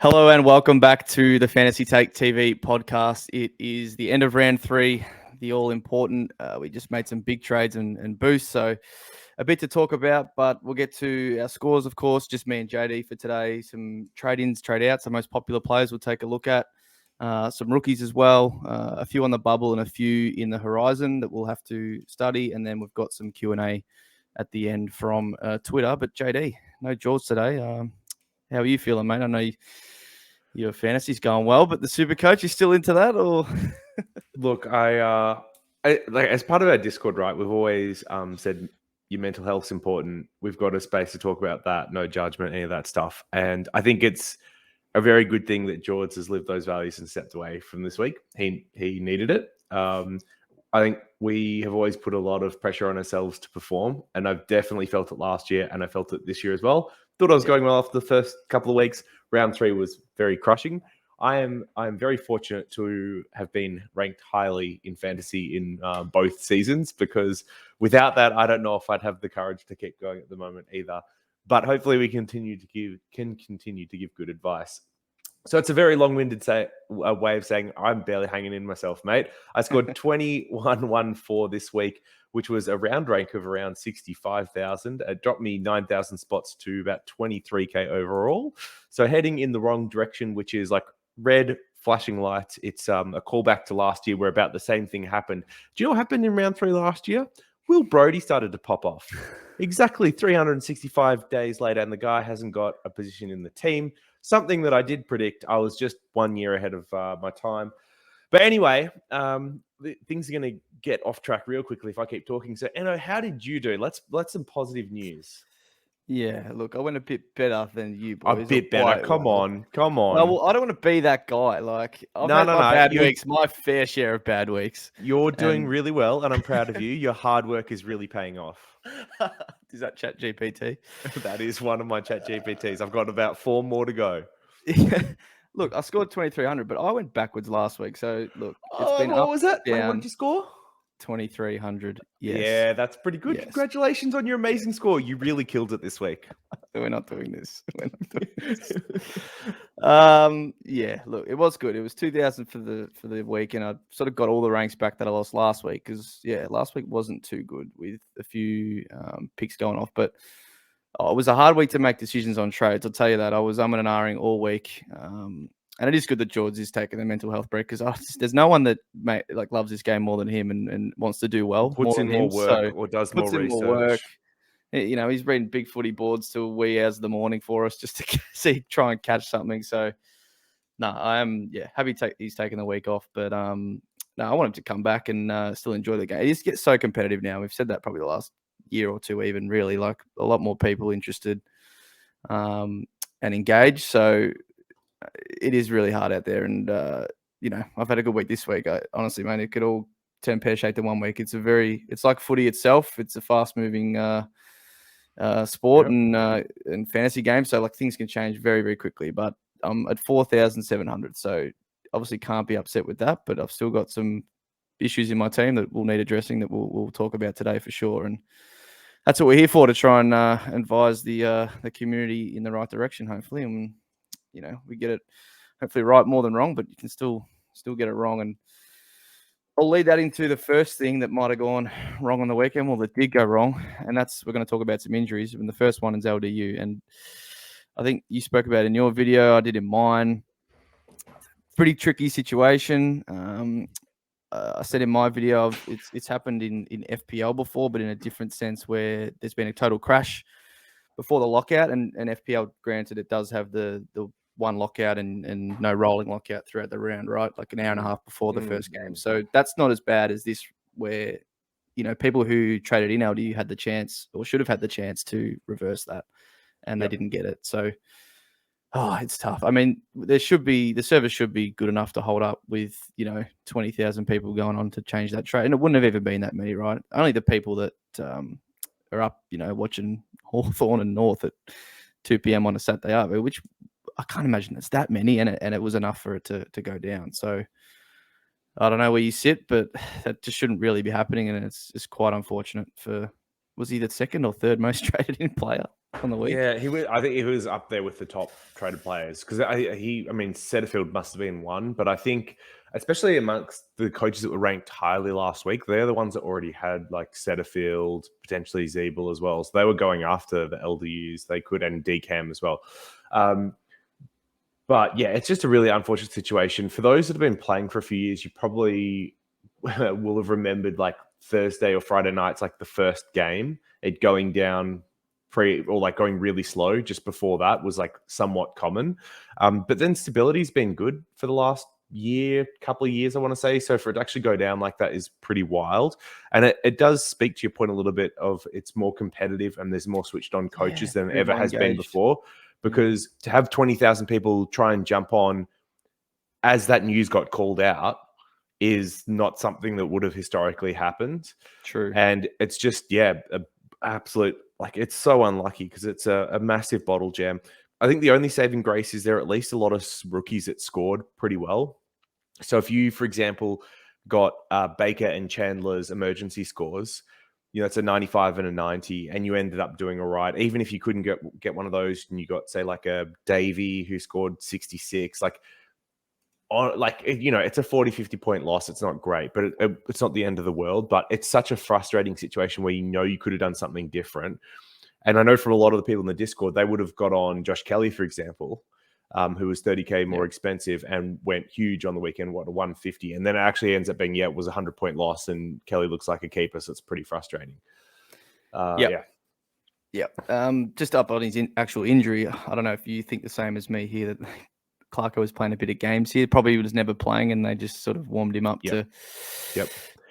Hello and welcome back to the Fantasy Take TV podcast. It is the end of round 3, the all-important. We just made some big trades and boosts, so a bit to talk about, but we'll get to our scores, of course, just me and JD for today. Some trade-ins, trade-outs, the most popular players we'll take a look at. Some rookies as well, a few on the bubble and a few in the horizon that we'll have to study, and then we've got some Q&A at the end from Twitter. But JD, no George today. How are you feeling, mate? I know your fantasy's going well, but the Supercoach, you still into that, or? Look, I like as part of our Discord, right? We've always said your mental health's important. We've got a space to talk about that, no judgment, any of that stuff. And I think it's a very good thing that George has lived those values and stepped away from this week. He needed it. I think we have always put a lot of pressure on ourselves to perform, and I've definitely felt it last year, and I felt it this year as well. Thought I was going well after the first couple of weeks. Round 3 was very crushing. I am very fortunate to have been ranked highly in fantasy in both seasons, because without that, I don't know if I'd have the courage to keep going at the moment either. But hopefully, we can continue to give good advice. So it's a very long-winded way of saying I'm barely hanging in myself, mate. I scored 21-1-4 this week, which was a round rank of around 65,000. It dropped me 9,000 spots to about 23k overall. So heading in the wrong direction, which is like red flashing lights. It's a callback to last year where about the same thing happened. Do you know what happened in round 3 last year? Will Brodie started to pop off. Exactly 365 days later, and the guy hasn't got a position in the team. Something that I did predict. I was just 1 year ahead of my time. But anyway, things are going to get off track real quickly if I keep talking. So, Enno, how did you do? Let's some positive news. Yeah, look, I went a bit better than you boys. A bit better. Come on. No, well, I don't want to be that guy. Like, I've had my bad weeks, my fair share of bad weeks. You're doing really well, and I'm proud of you. Your hard work is really paying off. Is that ChatGPT? That is one of my ChatGPTs. I've got about 4 more to go. Look, I scored 2,300, but I went backwards last week. So, look, it's been what was that? Down. What did you score? 2,300. Yes. Yeah, that's pretty good. Yes. Congratulations on your amazing score. You really killed it this week. We're not doing this. Yeah, look, it was good. It was 2,000 for the week, and I sort of got all the ranks back that I lost last week, because last week wasn't too good with a few picks going off. But it was a hard week to make decisions on trades. I'll tell you that. I was umming and ahhing all week. And it is good that George is taking the mental health break, because there's no one that loves this game more than him and wants to do well. Puts in more work, or does more research. You know, he's reading big footy boards till wee hours of the morning for us just to try and catch something. So, no, I am happy he's taking the week off. But no, I want him to come back and still enjoy the game. It just gets so competitive now. We've said that probably the last year or two, even really, like a lot more people interested and engaged. So it is really hard out there. And, you know, I've had a good week this week. Honestly, man, it could all turn pear-shaped in 1 week. It's like footy itself. It's a fast-moving sport and fantasy game. So, like, things can change very, very quickly. But I'm at 4,700. So, obviously can't be upset with that. But I've still got some issues in my team that will need addressing that we'll talk about today for sure. And that's what we're here for, to try and advise the community in the right direction, hopefully. And, you know, we get it hopefully right more than wrong, but you can still get it wrong. And I'll lead that into the first thing that might have gone wrong on the weekend, well, that did go wrong, and we're going to talk about some injuries. And the first one is LDU, and I think you spoke about it in your video, I did in mine. Pretty tricky situation. I said in my video, it's happened in FPL before, but in a different sense, where there's been a total crash before the lockout, and FPL, granted, it does have the one lockout and no rolling lockout throughout the round, right? Like an hour and a half before the first game. So that's not as bad as this, where, you know, people who traded in LDU had the chance, or should have had the chance, to reverse that, and they didn't get it. So, it's tough. I mean, the service should be good enough to hold up with, you know, 20,000 people going on to change that trade. And it wouldn't have ever been that many, right? Only the people that are up, you know, watching Hawthorn and North at 2 p.m. on a Saturday afternoon, which I can't imagine it's that many, and it was enough for it to go down. So I don't know where you sit, but that just shouldn't really be happening, and it's quite unfortunate for, was he the second or third most traded in player? on the week. Yeah, he was. I think he was up there with the top traded players because I mean, Setterfield must have been one, but I think, especially amongst the coaches that were ranked highly last week, they're the ones that already had like Setterfield, potentially Zeeble as well. So they were going after the LDUs. They could, and DCAM as well. But yeah, it's just a really unfortunate situation. For those that have been playing for a few years, you probably will have remembered like Thursday or Friday nights, like the first game, it going down going really slow just before that was like somewhat common. But then stability's been good for the last couple of years, I want to say. So for it to actually go down like that is pretty wild. And it does speak to your point a little bit of it's more competitive and there's more switched on coaches than ever has been before. Because to have 20,000 people try and jump on as that news got called out is not something that would have historically happened. True. And it's just, absolute, like, it's so unlucky because it's a massive bottle jam. I think the only saving grace is there are at least a lot of rookies that scored pretty well. So if you, for example, got Baker and Chandler's emergency scores, it's a 95 and a 90, and you ended up doing all right. Even if you couldn't get one of those, and you got, say, like a Davey who scored 66, it's a 40, 50 point loss. It's not great, but it's not the end of the world. But it's such a frustrating situation where you could have done something different. And I know from a lot of the people in the Discord, they would have got on Josh Kelly, for example, who was 30K more expensive and went huge on the weekend, a 150. And then it actually ends up being, it was a 100-point loss and Kelly looks like a keeper. So it's pretty frustrating. Yeah. Just up on his actual injury. I don't know if you think the same as me here, that Clarko was playing a bit of games here. Probably was never playing and they just sort of warmed him up to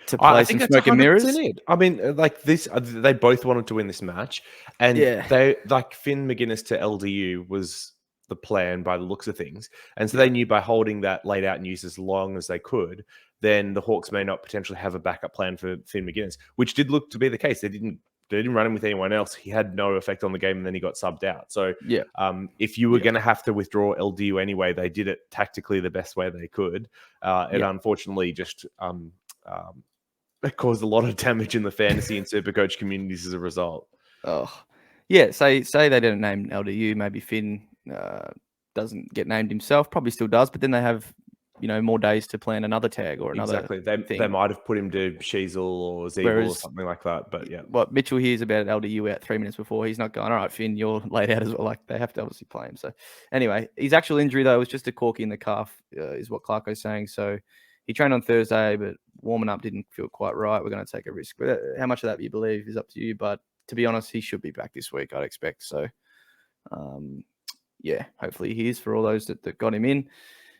play some smoke and mirrors. I mean, like this, they both wanted to win this match. And they, like, Finn McGuinness to LDU was the plan by the looks of things. And so they knew by holding that laid out news as long as they could, then the Hawks may not potentially have a backup plan for Finn McGuinness, which did look to be the case. They didn't run him with anyone else. He had no effect on the game, and then he got subbed out. So if you were going to have to withdraw LDU anyway, they did it tactically the best way they could. It unfortunately just it caused a lot of damage in the fantasy and Supercoach communities as a result. Say they didn't name LDU, maybe Finn doesn't get named himself, probably still does, but then they have more days to plan another tag or another thing. They might have put him to Sheasel or Zeeble or something like that. But what Mitchell hears about LDU out 3 minutes before, he's not going, all right, Finn, you're laid out as well. Like, they have to obviously play him. So anyway, his actual injury though was just a corky in the calf, is what Clarko's saying. So he trained on Thursday, but warming up didn't feel quite right. We're going to take a risk. But how much of that you believe is up to you. But to be honest, he should be back this week, I'd expect. So hopefully he is, for all those that got him in.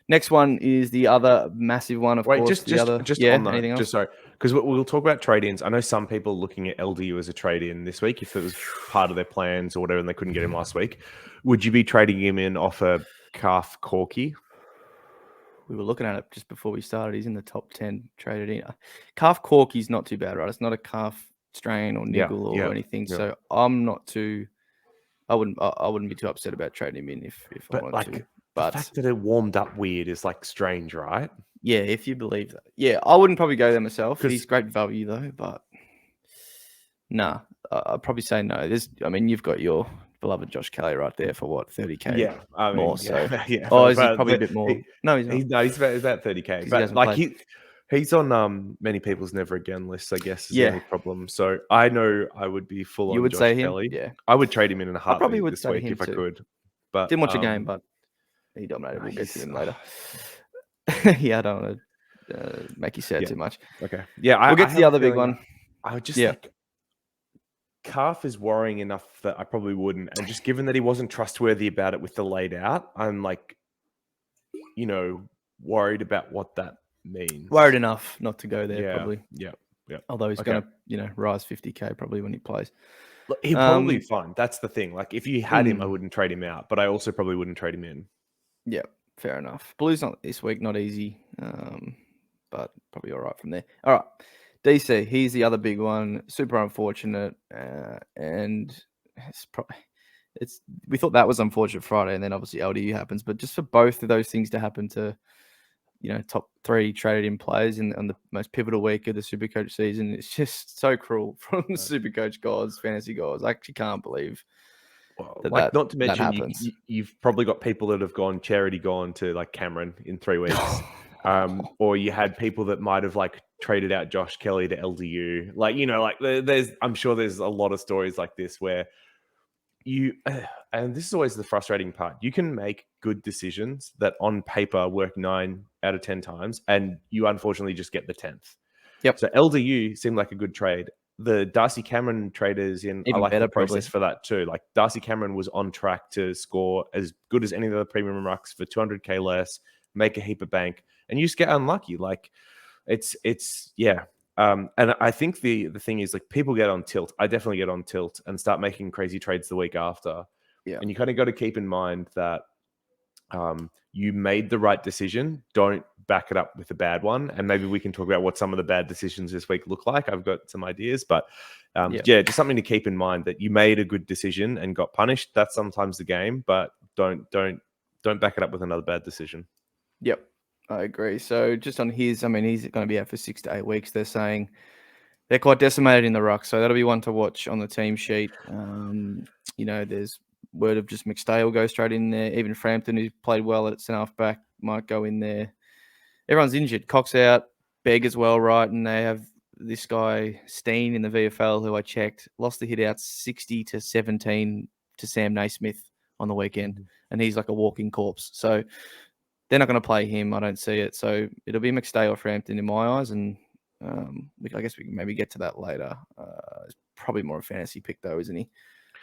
Next one is the other massive one, of course. Just on that, just sorry, because we'll talk about trade-ins. I know some people looking at LDU as a trade-in this week if it was part of their plans or whatever, and they couldn't get him last week. Would you be trading him in off a calf corky? We were looking at it just before we started. He's in the top 10 traded in. Calf corky's not too bad, right? It's not a calf strain or niggle or anything. Yeah. So I'm not too. I wouldn't be too upset about trading him in if I wanted to. But the fact that it warmed up weird is like strange, right? Yeah, if you believe that. Yeah, I wouldn't probably go there myself. He's great value though, but I'd probably say no. You've got your beloved Josh Kelly right there for what, 30K? Yeah, more. So is he probably a bit more? He's not. He's about 30K. But like he's on many people's never again lists, I guess, is the only problem. So I know I would be full on Josh Kelly. Yeah, I would trade him in a heartbeat probably would this week if I could. But didn't watch a game, but he dominated. We'll get to him later. I don't want to make you sad too much. Okay. We'll get to the other big one. I would just calf is worrying enough that I probably wouldn't. And just given that he wasn't trustworthy about it with the laid out, I'm like, worried about what that means. Worried enough not to go there, probably. Yeah. Although he's going to, rise 50K probably when he plays. Look, he'll probably be fine. That's the thing. Like, if you had him, I wouldn't trade him out, but I also probably wouldn't trade him in. Yeah, fair enough. Blues not this week, not easy, but probably all right from there. All right, DC, he's the other big one. Super unfortunate, and we thought that was unfortunate Friday, and then obviously LDU happens. But just for both of those things to happen to, top 3 traded in players on the most pivotal week of the Supercoach season, it's just so cruel from Supercoach gods, fantasy gods. I actually can't believe Well, that not to mention happens. you've probably got people that have gone to like Cameron in 3 weeks. Or you had people that might have like traded out Josh Kelly to LDU. Like, like I'm sure there's a lot of stories like this where and this is always the frustrating part. You can make good decisions that on paper work 9 out of 10 times, and you unfortunately just get the 10th. Yep. So LDU seemed like a good trade. The Darcy Cameron traders I Even like better, the process probably. for that too. Like Darcy Cameron was on track to score as good as any of the premium rucks for 200k less, make a heap of bank, and you just get unlucky. Like it's yeah. And I think the thing is, like, people get on tilt. I definitely get on tilt and start making crazy trades the week after. Yeah. And you kind of got to keep in mind that you made the right decision. Don't back it up with a bad one. And maybe we can talk about what some of the bad decisions this week look like. I've got some ideas, but yeah, just something to keep in mind, that you made a good decision and got punished. That's sometimes the game, but don't back it up with another bad decision. Yep, I agree. So just on his, I mean, he's going to be out for 6 to 8 weeks. They're saying they're quite decimated in the ruck, so that'll be one to watch on the team sheet. There's word of just McStay will go straight in there. Even Frampton, who played well at centre half back, might go in there. Everyone's injured. Cox out, Begg as well, right? And they have this guy Steen in the VFL, who I checked, lost the hit out 60 to 17 to Sam Naismith on the weekend, and he's like a walking corpse. So they're not going to play him. I don't see it. So it'll be McStay or Frampton in my eyes, and I guess we can maybe get to that later. It's probably more a fantasy pick though, isn't he?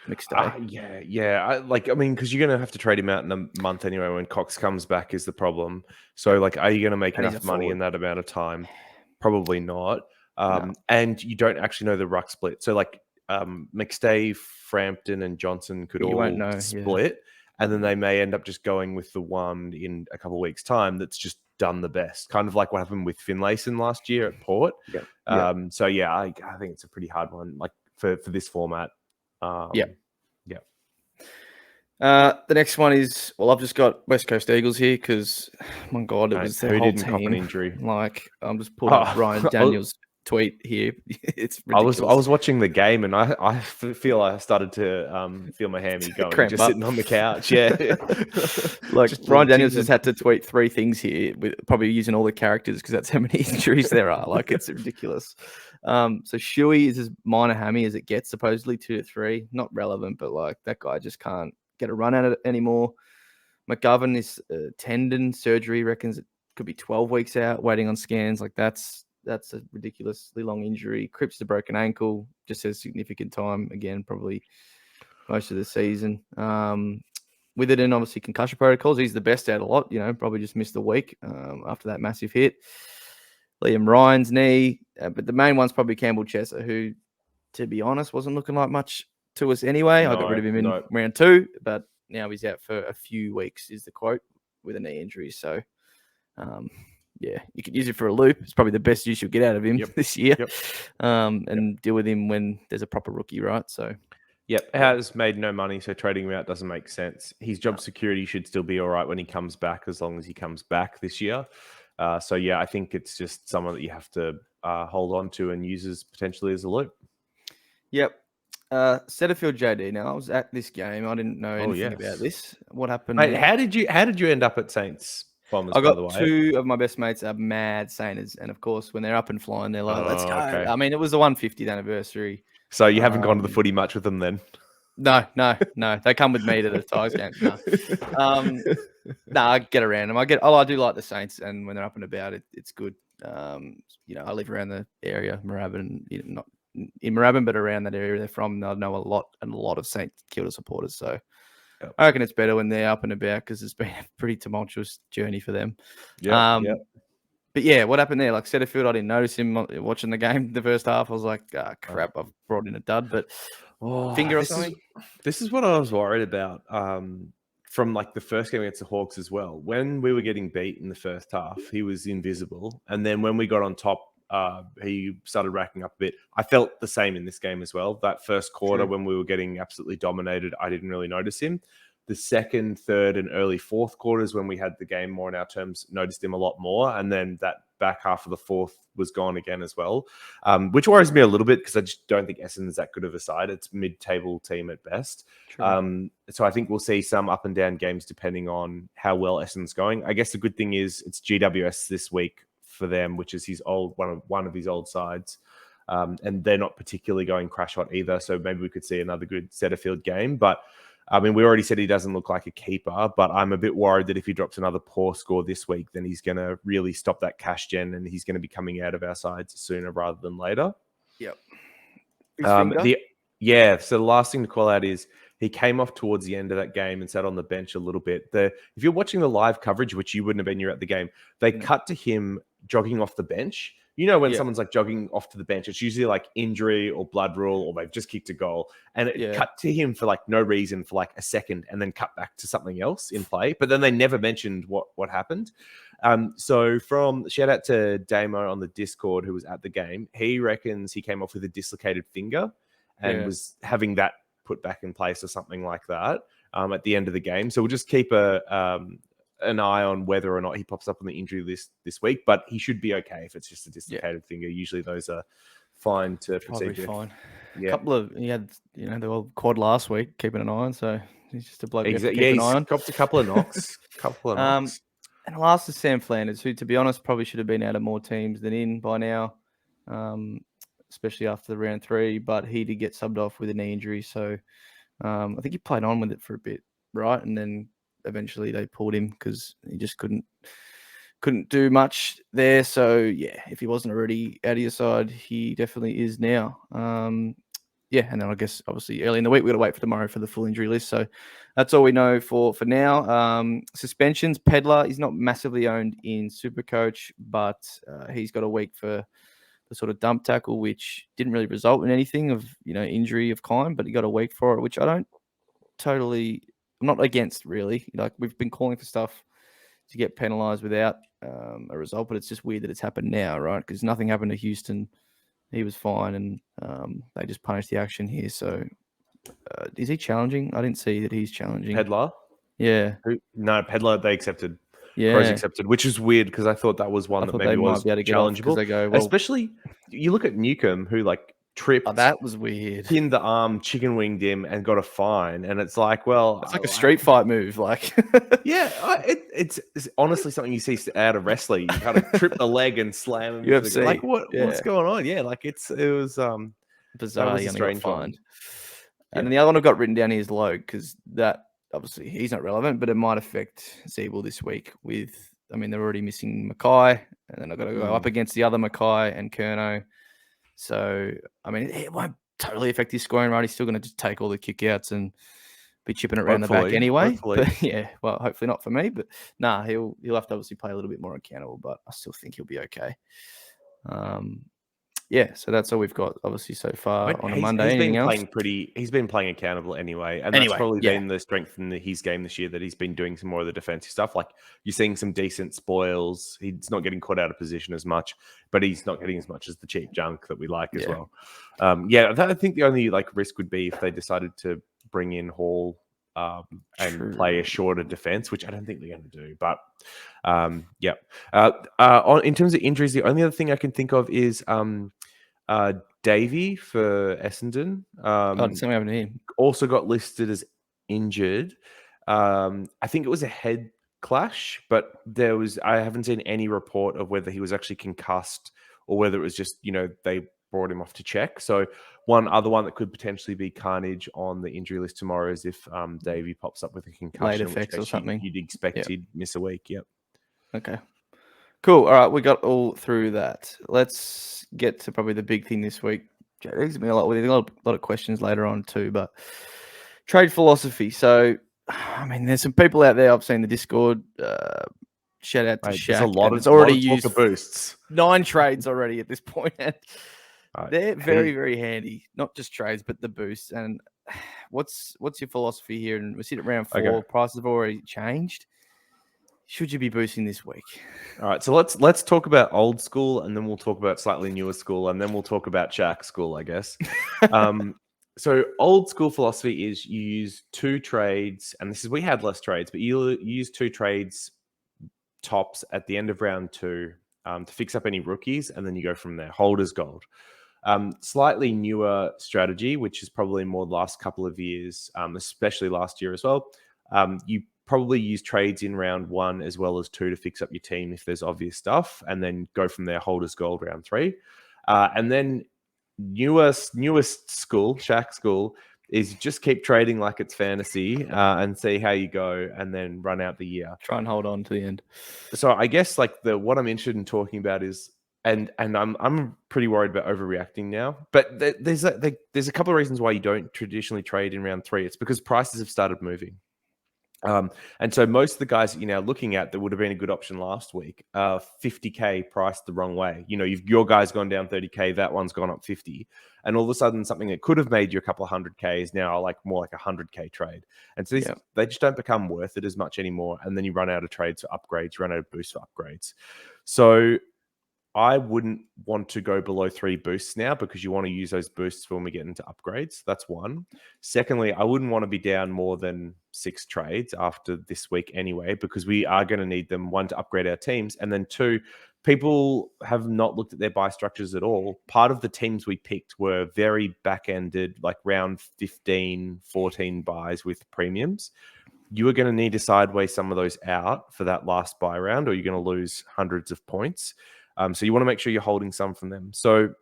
McStay. Yeah. I mean, because you're going to have to trade him out in a month anyway when Cox comes back is the problem. So, like, are you going to make enough money in that amount of time? Probably not. No. And you don't actually know the ruck split. So, like, McStay, Frampton, and Johnson could all split. And then they may end up just going with the one in a couple of weeks' time that's just done the best. Kind of like what happened with Finlayson last year at Port. So, yeah, I think it's a pretty hard one, like, for this format. The next one is, well, I've just got West Coast Eagles here because, my God, it was their whole team. Cop an injury? Like, I'm just pulling up Ryan Daniels' tweet here. It's ridiculous. I was watching the game and I feel I started to feel my hammy going, just sitting on the couch. Yeah. Like, Ryan Daniels just had to tweet 3 things here, with probably using all the characters because that's how many injuries there are. Like, it's ridiculous. So Shuey is as minor hammy as it gets, supposedly 2 to 3. Not relevant, but like, that guy just can't get a run at it anymore. McGovern is tendon surgery, reckons it could be 12 weeks out, waiting on scans. Like, that's a ridiculously long injury. Cripps a broken ankle, just says significant time. Again, probably most of the season. Witherden, obviously concussion protocols. He's the best out a lot, probably just missed a week after that massive hit. Liam Ryan's knee, but the main one's probably Campbell Chesser, who, to be honest, wasn't looking like much to us anyway. I got rid of him in round 2, but now he's out for a few weeks, is the quote, with a knee injury. So, you could use it for a loop. It's probably the best use you'll get out of him this year. And deal with him when there's a proper rookie, right? So, has made no money, so trading him out doesn't make sense. His job security should still be all right when he comes back, as long as he comes back this year. I think it's just someone that you have to hold on to and use potentially as a loop. Setterfield JD. Now, I was at this game. I didn't know anything about this. What happened? Mate, how did you end up at Saints Bombers? I got by the way, 2 of my best mates are mad Saints, and of course, when they're up and flying, they're like, "Let's go!" Okay. I mean, it was the 150th anniversary. So you haven't gone to the footy much with them then? No. They come with me to the Tigers games. No, I get around them. I do like the Saints, and when they're up and about, it's good. I live around the area, Moorabbin, not in Moorabbin, but around that area they're from. I know a lot of St Kilda supporters, so I reckon it's better when they're up and about because it's been a pretty tumultuous journey for them. But yeah, what happened there? Like, Setterfield, I didn't notice him watching the game the first half. I was like, crap, I've brought in a dud, but finger or something. This is what I was worried about from like the first game against the Hawks as well. When we were getting beat in the first half, he was invisible. And then when we got on top, he started racking up a bit. I felt the same in this game as well. That first quarter when we were getting absolutely dominated, I didn't really notice him. the second, third, and early fourth quarters when we had the game more in our terms, noticed him a lot more. And then that back half of the fourth was gone again as well, which worries me a little bit because I just don't think Essendon's that good of a side. It's mid-table team at best. So I think we'll see some up and down games depending on how well Essendon's going. I guess the good thing is it's GWS this week for them, which is his one of his old sides. And they're not particularly going crash hot either. So maybe we could see another good Setterfield game. But I mean, we already said he doesn't look like a keeper, but I'm a bit worried that if he drops another poor score this week, then he's going to really stop that cash gen and he's going to be coming out of our sides sooner rather than later. Yep. So the last thing to call out is he came off towards the end of that game and sat on the bench a little bit. If you're watching the live coverage, which you wouldn't have been, you're at the game, they cut to him jogging off the bench. You know, when someone's like jogging off to the bench, it's usually like injury or blood rule, or they've just kicked a goal. And it cut to him for like no reason for like a second and then cut back to something else in play. But then they never mentioned what happened. So from shout out to Damo on the Discord who was at the game, he reckons he came off with a dislocated finger and was having that put back in place or something like that at the end of the game. So we'll just keep an eye on whether or not he pops up on the injury list this week, but he should be okay if it's just a dislocated finger. Usually those are fine to proceed with. Fine. Yeah. He had, the old quad last week, keeping an eye on, so he's just a bloke to keep an eye on. Copped a couple of knocks. And last is Sam Flanders, who, to be honest, probably should have been out of more teams than in by now, especially after the round 3, but he did get subbed off with a knee injury, so I think he played on with it for a bit, right? And then eventually they pulled him because he just couldn't do much there. So yeah, if he wasn't already out of your side, he definitely is now. And then I guess obviously early in the week we got to wait for tomorrow for the full injury list. So that's all we know for now. Suspensions, Pedlar, he's not massively owned in Supercoach, but he's got a week for the sort of dump tackle, which didn't really result in anything of injury of kind, but he got a week for it, which I'm not against, really. Like, we've been calling for stuff to get penalised without a result, but it's just weird that it's happened now, right? Because nothing happened to Houston. He was fine, and they just punished the action here. So is he challenging? I didn't see that he's challenging. Pedlar? Yeah. No, Pedlar, they accepted. Yeah. Crows accepted, which is weird because I thought that was one that maybe was challengeable. They go, especially, you look at Newcomb, who tripped. Oh, that was weird. Pinned the arm, chicken winged him, and got a fine. And it's like, well, it's like a street fight move. Like, yeah, it's honestly something you see out of wrestling. You kind of trip the leg and slam him. UFC. Like, what's going on? Yeah, like it was bizarre. Was a strange one. And then the other one I've got written down here is Logue, because that obviously he's not relevant, but it might affect Zeeble this week. They're already missing Mackay, and then I've got to go up against the other Mackay and Curnow. So, it won't totally affect his scoring, right? He's still going to just take all the kickouts and be chipping it around the back anyway. Hopefully. But yeah, well, hopefully not for me. But he'll have to obviously play a little bit more accountable, but I still think he'll be okay. So that's all we've got, obviously, so far on a Monday. He's been playing accountable anyway, and that's probably been the strength in his game this year, that he's been doing some more of the defensive stuff. Like, you're seeing some decent spoils. He's not getting caught out of position as much, but he's not getting as much as the cheap junk that we like as well. I think the only risk would be if they decided to bring in Hall and play a shorter defense, which I don't think they're going to do. But in terms of injuries, the only other thing I can think of is Davey for Essendon. Something happened to him. Also got listed as injured. I think it was a head clash, but I haven't seen any report of whether he was actually concussed or whether it was just, they brought him off to check. So one other one that could potentially be carnage on the injury list tomorrow is if Davey pops up with a concussion. Late effects or something. You'd expect he'd miss a week. Yep. Okay. Cool. All right. We got all through that. Let's get to probably the big thing this week. There's been a lot of questions later on too, but trade philosophy. So, there's some people out there. I've seen the Discord. Shout out to Shaq. There's a lot of already used boosts. 9 trades already at this point. They're very, very handy. Not just trades, but the boosts. And what's your philosophy here? And we sit at round 4. Okay. Prices have already changed. Should you be boosting this week? All right, so let's talk about old school, and then we'll talk about slightly newer school, and then we'll talk about Shaq school, I guess. So old school philosophy is you use 2 trades, and this is, we had less trades, but you use 2 trades tops at the end of round 2 to fix up any rookies, and then you go from there. Holders gold. Slightly newer strategy, which is probably more the last couple of years, especially last year as well. You probably use trades in round 1 as well as 2 to fix up your team if there's obvious stuff, and then go from there. Holders gold round 3, and then newest school, Shaq school, is just keep trading like it's fantasy and see how you go, and then run out the year. Try and hold on to the end. So I guess like what I'm interested in talking about is, and I'm pretty worried about overreacting now. But there's a couple of reasons why you don't traditionally trade in round 3. It's because prices have started moving. And so most of the guys that you're now looking at that would have been a good option last week, 50K priced the wrong way. Your guy's gone down 30K, that one's gone up 50. And all of a sudden, something that could have made you a couple of 100K is now like more like a 100K trade. And so they just don't become worth it as much anymore. And then you run out of trades for upgrades, you run out of boosts for upgrades. So I wouldn't want to go below 3 boosts now, because you want to use those boosts for when we get into upgrades. That's one. Secondly, I wouldn't want to be down more than 6 trades after this week anyway, because we are going to need them, 1, to upgrade our teams, and then 2, people have not looked at their buy structures at all. Part of the teams we picked were very back-ended, like round 15, 14 buys with premiums. You are going to need to sideways some of those out for that last buy round, or you're going to lose hundreds of points. So you want to make sure you're holding some from them. So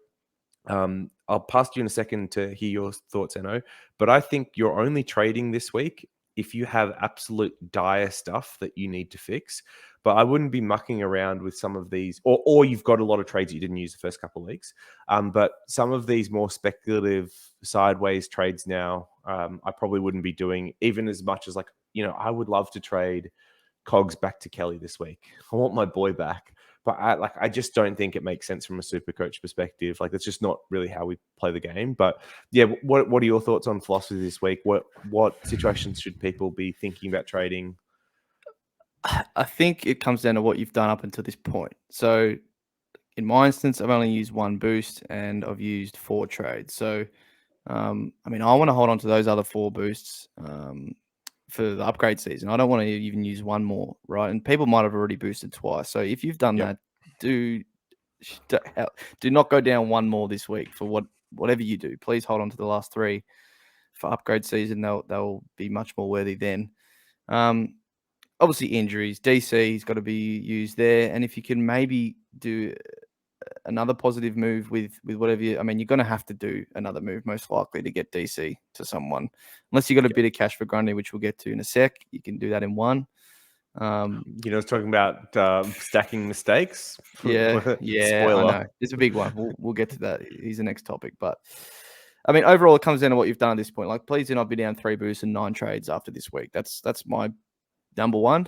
I'll pass to you in a second to hear your thoughts, Enno. But I think you're only trading this week if you have absolute dire stuff that you need to fix. But I wouldn't be mucking around with some of these, or you've got a lot of trades that you didn't use the first couple of weeks. But some of these more speculative sideways trades now, I probably wouldn't be doing even as much as I would love to trade Cogs back to Kelly this week. I want my boy back. But I just don't think it makes sense from a Supercoach perspective. Like, that's just not really how we play the game. But yeah, what are your thoughts on philosophy this week? What situations should people be thinking about trading? I think it comes down to what you've done up until this point. So in my instance, I've only used 1 boost and I've used 4 trades. So, I want to hold on to those other 4 boosts for the upgrade season. I don't want to even use 1 more, right? And people might have already boosted twice. So if you've done that, do not go down 1 more this week for whatever you do. Please hold on to the last 3 for upgrade season. They'll be much more worthy then. Obviously injuries, DC's got to be used there. And if you can maybe do another positive move with whatever you're going to have to do another move most likely to get DC to someone, unless you got a bit of cash for Grundy, which we'll get to in a sec. You can do that in 1. Talking about stacking mistakes. Yeah, Spoiler. I know it's a big one. We'll get to that. He's the next topic, but overall, it comes down to what you've done at this point. Like, please do not be down 3 boosts and 9 trades after this week. That's my number 1.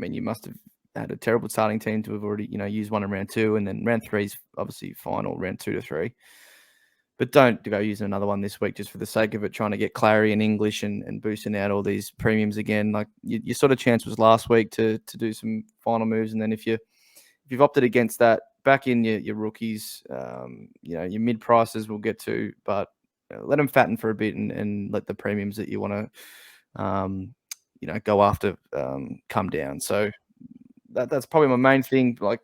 You must have had a terrible starting team to have already, used 1 in round 2, and then round 3 is obviously final, round 2 to 3. But don't go using another one this week just for the sake of it, trying to get Clary and English and boosting out all these premiums again. Like, your sort of chance was last week to do some final moves, and then if you've opted against that, back in your rookies, your mid prices we'll get to, but let them fatten for a bit and let the premiums that you want to go after come down. So that's probably my main thing. Like,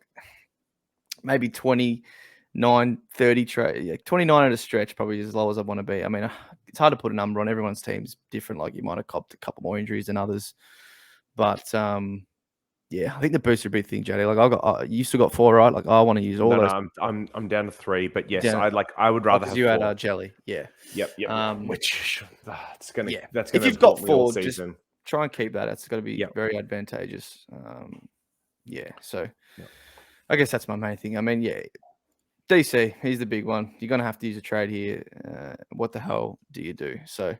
maybe 29, 30 trade, 29 at a stretch, probably as low as I want to be. It's hard to put a number on. Everyone's team's different. Like, you might have copped a couple more injuries than others, but I think the booster big thing, JD. Like, you still got 4, right? Like, I want to use all those. No, I'm down to 3, but yes, I would rather have 4. You had jelly, yeah. Yep. Which that's gonna if you've got 4, season. Just try and keep that. It's got to be very advantageous. So I guess that's my main thing. DC, he's the big one. You're gonna have to use a trade here. What the hell do you do? So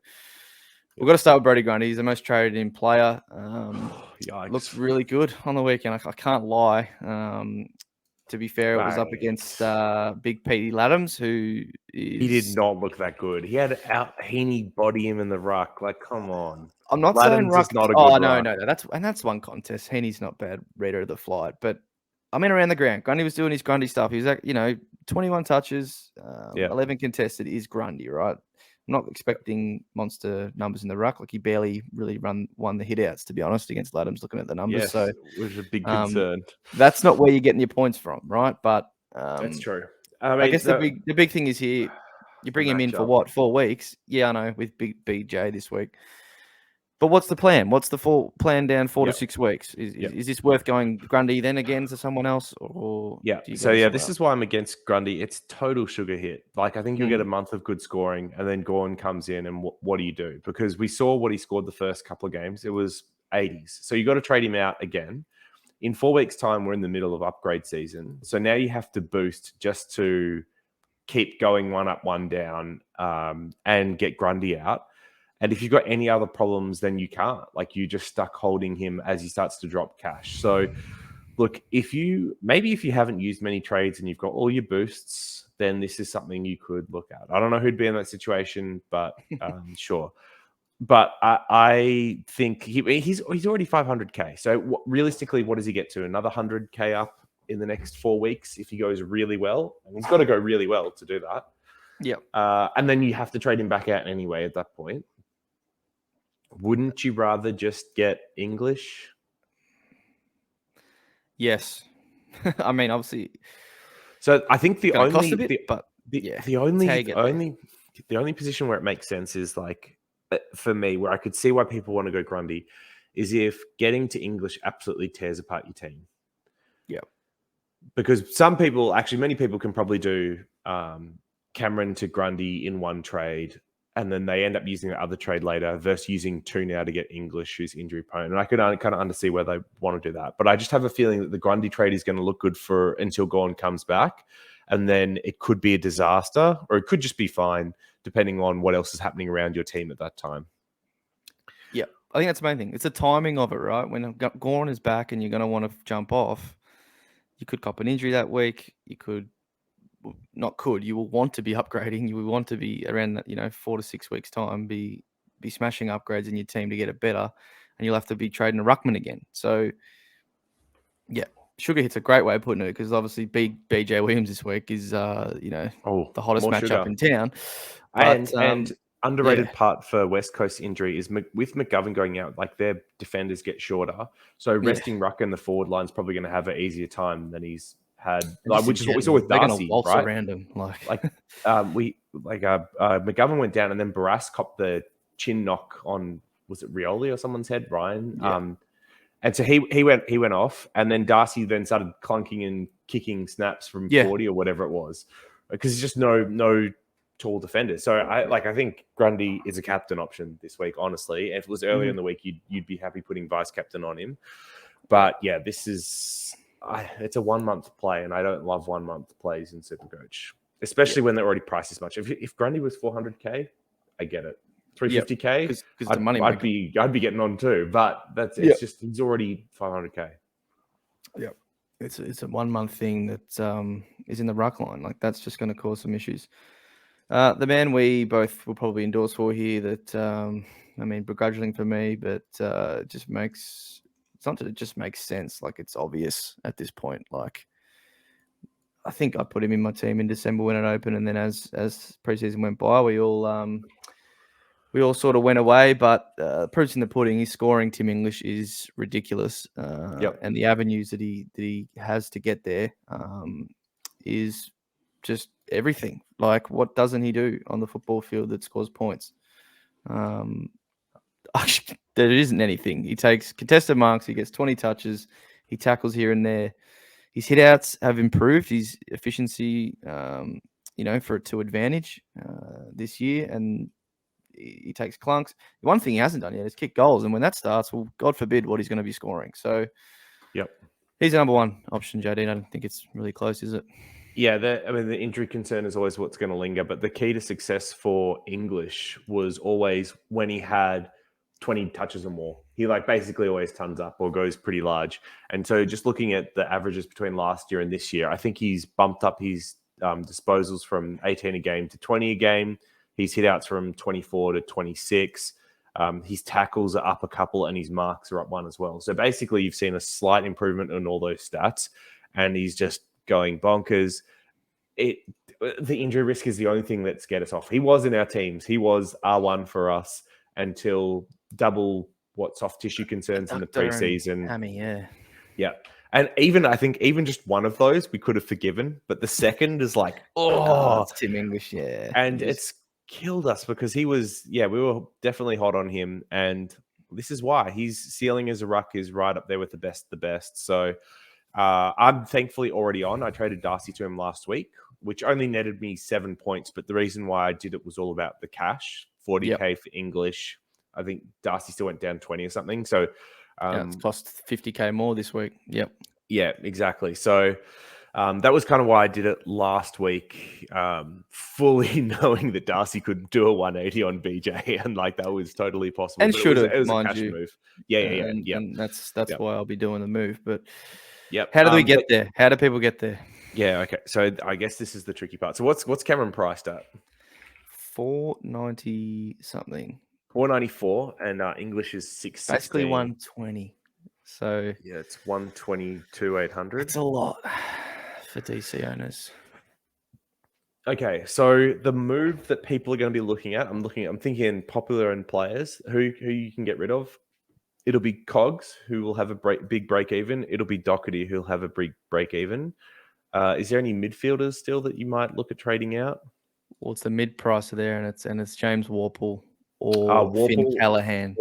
we've got to start with Brody Grundy. He's the most traded in player. Looks really good on the weekend. I can't lie. To be fair, it was up against Big Petey Laddams, who he did not look that good. He had Heaney body him in the ruck. Like, come on. I'm not Laddams saying ruck. Is not a good ruck. No. That's one contest. Heaney's not bad reader of the flight, but around the ground. Grundy was doing his Grundy stuff. He was 12 21 touches, Yeah. 11 contested is Grundy, right? I'm not expecting monster numbers in the ruck. Like, he barely really won the hit-outs, to be honest, against Laddams, looking at the numbers. Yes, So which is a big concern. that's not where you're getting your points from, right? But That's true. I mean, I guess the big thing is here, you bring him in for what, 4 weeks? Yeah, I know, with big BJ this week. But what's the plan? What's the full plan down 4 to 6 weeks? Is this worth going Grundy then again to someone else? Or yeah. do you So go yeah, somewhere this else? is why I'm against Grundy. It's total sugar hit. Like, I think you'll get a month of good scoring, and then Gorn comes in, and what do you do? Because we saw what he scored the first couple of games. It was 80s. So you got to trade him out again. In 4 weeks' time, we're in the middle of upgrade season. So now you have to boost just to keep going one up, one down, and get Grundy out. And if you've got any other problems, then you can't. Like, you're just stuck holding him as he starts to drop cash. So, look, if you haven't used many trades and you've got all your boosts, then this is something you could look at. I don't know who'd be in that situation, but sure. But I think he's already 500K. So realistically, what does he get to? Another 100K up in the next 4 weeks if he goes really well? And he's got to go really well to do that. Yeah. And then you have to trade him back out anyway at that point. Wouldn't you rather just get English? Yes. I mean, obviously. So I think the only cost a bit, but the only position where it makes sense is, like, for me, where I could see why people want to go Grundy, is if getting to English absolutely tears apart your team. Yeah. Because many people can probably do Cameron to Grundy in one trade, and then they end up using the other trade later versus using 2 now to get English, who's injury prone. And I could kind of understand where they want to do that. But I just have a feeling that the Grundy trade is going to look good until Gorn comes back. And then it could be a disaster, or it could just be fine, depending on what else is happening around your team at that time. Yeah, I think that's the main thing. It's the timing of it, right? When Gorn is back and you're going to want to jump off, you could cop an injury that week. You will want to be upgrading. You will want to be around that, 4 to 6 weeks time, be smashing upgrades in your team to get it better, and you'll have to be trading a ruckman again. So, yeah, sugar hit's a great way of putting it, because obviously BJ Williams this week is the hottest matchup in town. But, and underrated part for West Coast injury is with McGovern going out, like, their defenders get shorter. So resting ruck in the forward line is probably going to have an easier time than he's had, which is what we saw with Darcy, right? Around him, McGovern went down, and then Barras copped the chin knock on, was it Rioli or someone's head, Ryan? Yeah. And so he went off, and then Darcy then started clunking and kicking snaps from 40 or whatever it was, because there's just no tall defenders. So I think Grundy is a captain option this week. Honestly, if it was earlier in the week, you'd be happy putting vice captain on him. But yeah, this is. It's a 1 month play, and I don't love 1 month plays in Supercoach, especially when they're already priced this much. If Grundy was 400K, I get it. 350K, because the money I'd be getting on too. But it's just he's already 500K. Yeah, it's a 1 month thing that is in the ruck line. Like, that's just going to cause some issues. The man we both will probably endorse for here, that begrudging for me, but it just makes. It's not that it just makes sense. Like, it's obvious at this point. Like, I think I put him in my team in December when it opened, and then as preseason went by, we all sort of went away. But proof's in the pudding. His scoring, Tim English, is ridiculous. And the avenues that he has to get there is just everything. Like, what doesn't he do on the football field that scores points? There isn't anything. He takes contested marks. He gets 20 touches. He tackles here and there. His hit-outs have improved. His efficiency, to advantage this year. And he takes clunks. The one thing he hasn't done yet is kick goals. And when that starts, well, God forbid what he's going to be scoring. So, he's the number one option, JD. I don't think it's really close, is it? Yeah, the injury concern is always what's going to linger. But the key to success for English was always when he had 20 touches or more. He basically always tons up or goes pretty large. And so just looking at the averages between last year and this year, I think he's bumped up his disposals from 18 a game to 20 a game. His hit-outs from 24 to 26. His tackles are up a couple, and his marks are up 1 as well. So basically, you've seen a slight improvement in all those stats, and he's just going bonkers. the injury risk is the only thing that scared us off. He was in our teams. He was R1 for us until double soft tissue concerns in the preseason. Hammy, yeah. Yeah. And I think even just one of those we could have forgiven, but the second is like, It's Tim English, yeah. And it's killed us because we were definitely hot on him. And this is why his ceiling as a ruck is right up there with the best. So I'm thankfully already on. I traded Darcy to him last week, which only netted me 7 points. But the reason why I did it was all about the cash, 40K for English. I think Darcy still went down 20 or something. So it's cost 50K more this week. Yep. Yeah, exactly. So that was kind of why I did it last week, fully knowing that Darcy could do a 180 on BJ, and like that was totally possible. And should have, it was a mind cash you. move. Yeah. And that's why I'll be doing the move. But yep. How do we get there? How do people get there? Yeah. Okay. So I guess this is the tricky part. So what's Cameron priced at? 490 something. 494, and English is 616. Basically 120. So yeah, it's 122,800. It's a lot for DC owners. Okay, so the move that people are going to be looking at, I'm thinking popular and players who you can get rid of. It'll be Cogs, who will have a big break even. It'll be Doherty, who'll have a big break even. Is there any midfielders still that you might look at trading out? Well, it's the mid pricer there, and it's James Warple or Finn Callahan.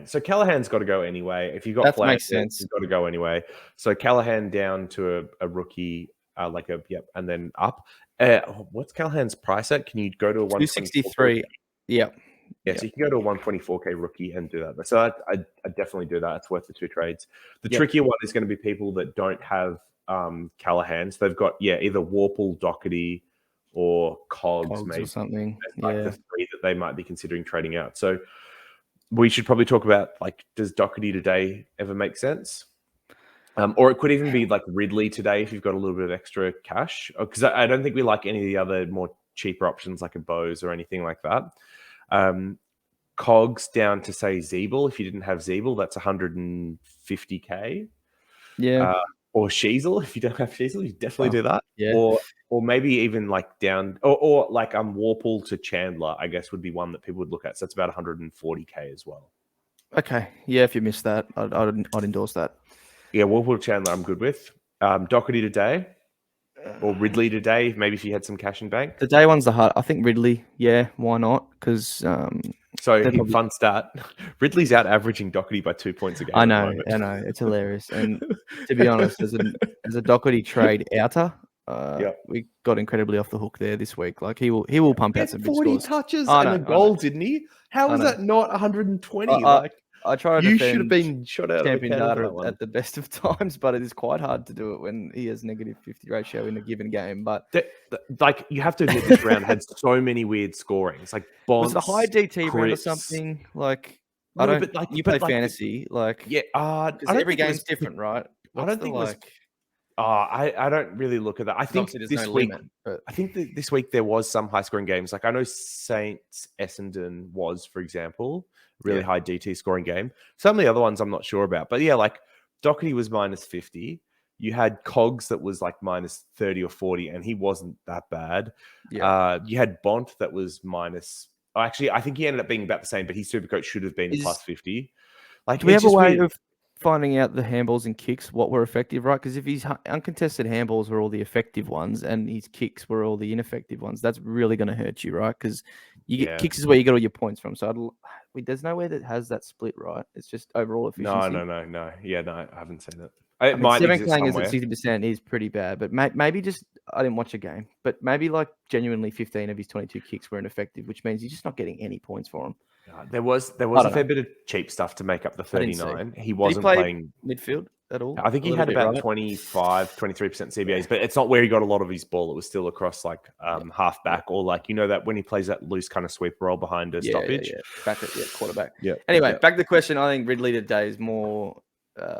So Callahan's got to go anyway. If you've got that makes sense, you've got to go anyway. So Callahan down to a rookie, and then up. What's Callahan's price at? Can you go to a 263? Yep. Yeah, so you can go to a 124K rookie and do that. So I definitely do that. It's worth the 2 trades. The trickier one is going to be people that don't have Callahan. So they've got either Warple, Doherty, or Cogs maybe or something. The 3 that they might be considering trading out. So we should probably talk about, like, does Doherty today ever make sense? Or it could even be like Ridley today if you've got a little bit of extra cash. Because I don't think we like any of the other more cheaper options like a Bose or anything like that. Cogs down to, say, Zeeble. If you didn't have Zeeble, that's 150K. Yeah. Or Sheasel. If you don't have Sheasel, you definitely do that. Yeah. Or maybe even like down, or like Warple to Chandler, I guess would be one that people would look at. So that's about 140K as well. Okay. Yeah, if you missed that, I'd endorse that. Yeah, Warple to Chandler, I'm good with. Doherty today, or Ridley today, maybe if you had some cash in bank. The day one's the hard. I think Ridley, why not? Because so fun stat, Ridley's out averaging Doherty by 2 points a game. I know, it's hilarious. And to be honest, as a Doherty trade outer, we got incredibly off the hook there this week. Like he will pump out some big 40 scores. touches and a goal, didn't he? How is that not 120? I try to you should have been shot out champion of the data at the best of times, but it is quite hard to do it when he has negative 50 ratio in a given game. But you have to admit, this round had so many weird scorings. Like Bonds, was it a high DT round or something? Like I don't. But you play fantasy, because every game's different, right? I don't think I don't really look at that. I think this week, I think that this week there was some high scoring games. Like I know Saints Essendon was, for example, really high DT scoring game. Some of the other ones I'm not sure about, but like Doherty was minus 50. You had Cogs that was like minus 30 or 40, and he wasn't that bad. You had Bont that was minus. Actually, I think he ended up being about the same, but his Supercoach should have been plus 50. Like, do we have a way of finding out the handballs and kicks, what were effective, right? Because if his uncontested handballs were all the effective ones and his kicks were all the ineffective ones, that's really going to hurt you, right? Because you get kicks is where you get all your points from. So there's nowhere that has that split, right? It's just overall efficiency. No. Yeah, no, I haven't seen it. It might exist somewhere. At 60% is pretty bad, but maybe just I didn't watch a game, but maybe like genuinely 15 of his 22 kicks were ineffective, which means you're just not getting any points for him. There was a fair bit of cheap stuff to make up the 39. He wasn't playing midfield at all. I think he had about 25, 23% CBAs, but it's not where he got a lot of his ball. It was still across like half back or like, that when he plays that loose kind of sweep role behind a stoppage. Back at quarterback. Anyway, back to the question. I think Ridley today is more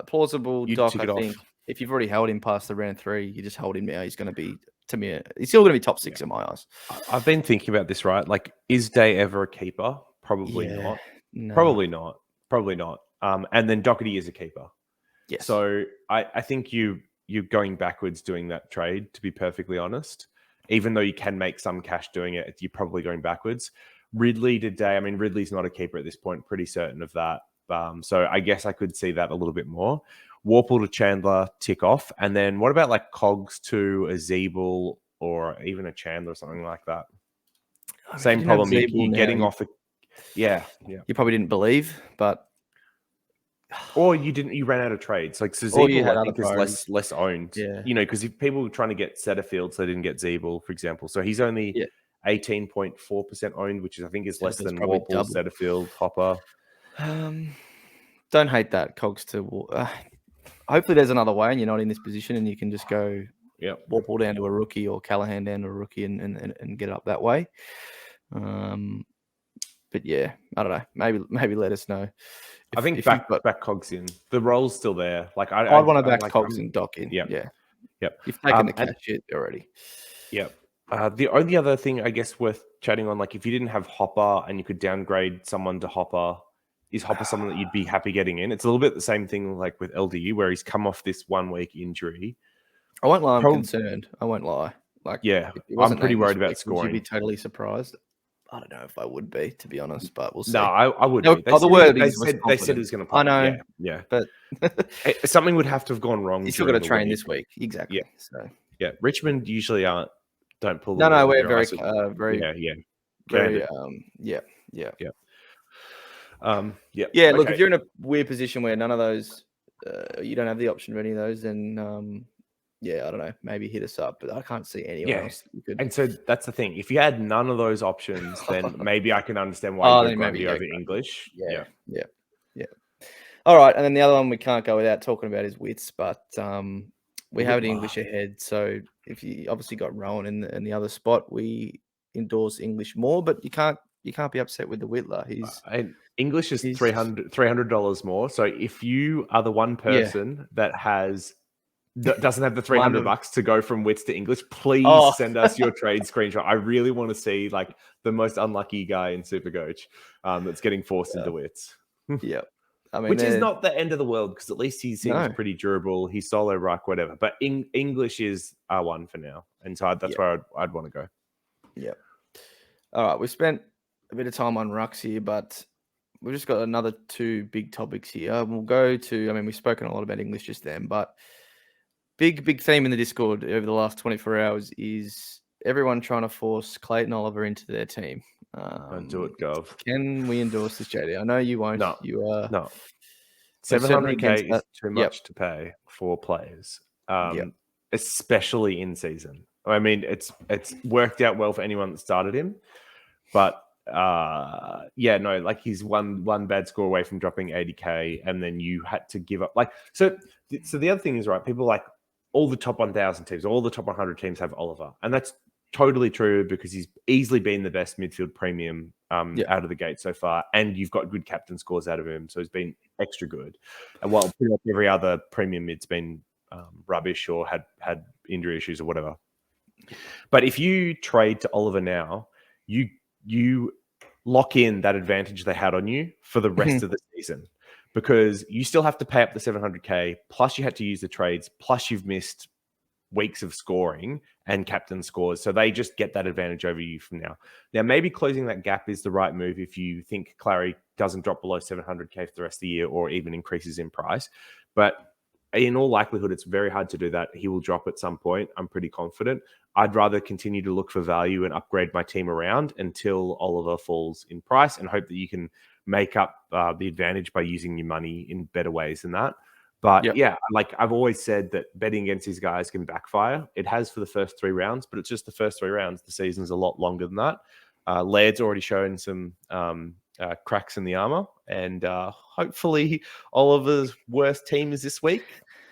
plausible. Doc, I think if you've already held him past the round 3, you just hold him now. He's going to be, to me, he's still going to be top 6 in my eyes. I've been thinking about this, right? Like, is Day ever a keeper? Probably not. No. Probably not. And then Doherty is a keeper. Yes. So I think you're going backwards doing that trade, to be perfectly honest. even though you can make some cash doing it, you're probably going backwards. Ridley today, I mean, Ridley's not a keeper at this point, pretty certain of that. So I guess I could see that a little bit more. Warple to Chandler, tick off. And then what about like Cogs to a Zeeble or even a Chandler or something like that? Same problem. You're getting off. Yeah. You probably didn't believe, but or you ran out of trades. Like so Zeeble, I think is less owned. Yeah. You know, because if people were trying to get Setterfield, so they didn't get Zeeble, for example. So he's only 18.4% owned, which I think is less than Warple, Setterfield, Hopper. Don't hate that, Cogs to. Hopefully, there's another way, and you're not in this position, and you can just go Warple down to a rookie or Callahan down to a rookie and get it up that way. But yeah, I don't know. Maybe let us know. I think back Cogs in. The role's still there. Like I'd want to back Cogs and Doc in. Yeah. You've taken the cash shit already. Yep. The only other thing I guess worth chatting on, like if you didn't have Hopper and you could downgrade someone to Hopper, is Hopper someone that you'd be happy getting in? It's a little bit the same thing like with LDU, where he's come off this 1 week injury. I won't lie, I'm concerned. I won't lie. Like, I'm pretty worried about scoring. Would you be totally surprised? I don't know if I would be, to be honest, but we'll see. No, I would be. They said he was going to play. I know. Yeah. But something would have to have gone wrong. He's still got to train this week. Exactly. Yeah. So Richmond usually don't pull. No, we're very Look, if you're in a weird position where none of those, you don't have the option of any of those, then I don't know, maybe hit us up, but I can't see anyone else. And so that's the thing. If you had none of those options, then maybe I can understand why you go Grundy over English. Yeah. All right, and then the other one we can't go without talking about is Wits, but we have an English ahead. So if you obviously got Rowan in the other spot, we endorse English more, but you can't be upset with the Whittler. English is $300 more. So if you are the one person that doesn't have the $300 to go from Wits to English, please send us your trade screenshot. I really want to see like the most unlucky guy in Supercoach that's getting forced into Wits. I mean, which is not the end of the world because at least he seems pretty durable. He's solo ruck, whatever. But English is R1 for now, and so that's where I'd want to go. Yeah. All right, we spent a bit of time on rucks here, but we've just got another two big topics here. We'll go to. I mean, we've spoken a lot about English just then, but big theme in the Discord over the last 24 hours is everyone trying to force Clayton Oliver into their team. Don't do it, Gov. Can we endorse this, JD? I know you won't. No, you are. No. 700K is too much to pay for players, especially in season. I mean, it's worked out well for anyone that started him, but like he's one bad score away from dropping 80K, and then you had to give up. Like, so the other thing is, right, people like all the top 1,000 teams, all the top 100 teams have Oliver, and that's totally true because he's easily been the best midfield premium out of the gate so far, and you've got good captain scores out of him, so he's been extra good. And while pretty much every other premium mid's been rubbish or had injury issues or whatever. But if you trade to Oliver now, you lock in that advantage they had on you for the rest of the season, because you still have to pay up the 700K, plus you had to use the trades, plus you've missed weeks of scoring and captain scores. So they just get that advantage over you from now. Now, maybe closing that gap is the right move if you think Clary doesn't drop below 700K for the rest of the year or even increases in price. But in all likelihood, it's very hard to do that. He will drop at some point. I'm pretty confident. I'd rather continue to look for value and upgrade my team around until Oliver falls in price and hope that you can make up the advantage by using your money in better ways than that. But like I've always said that betting against these guys can backfire. It has for the first 3 rounds, but it's just the first 3 rounds. The season's a lot longer than that. Laird's already shown some cracks in the armor, and hopefully Oliver's worst team is this week.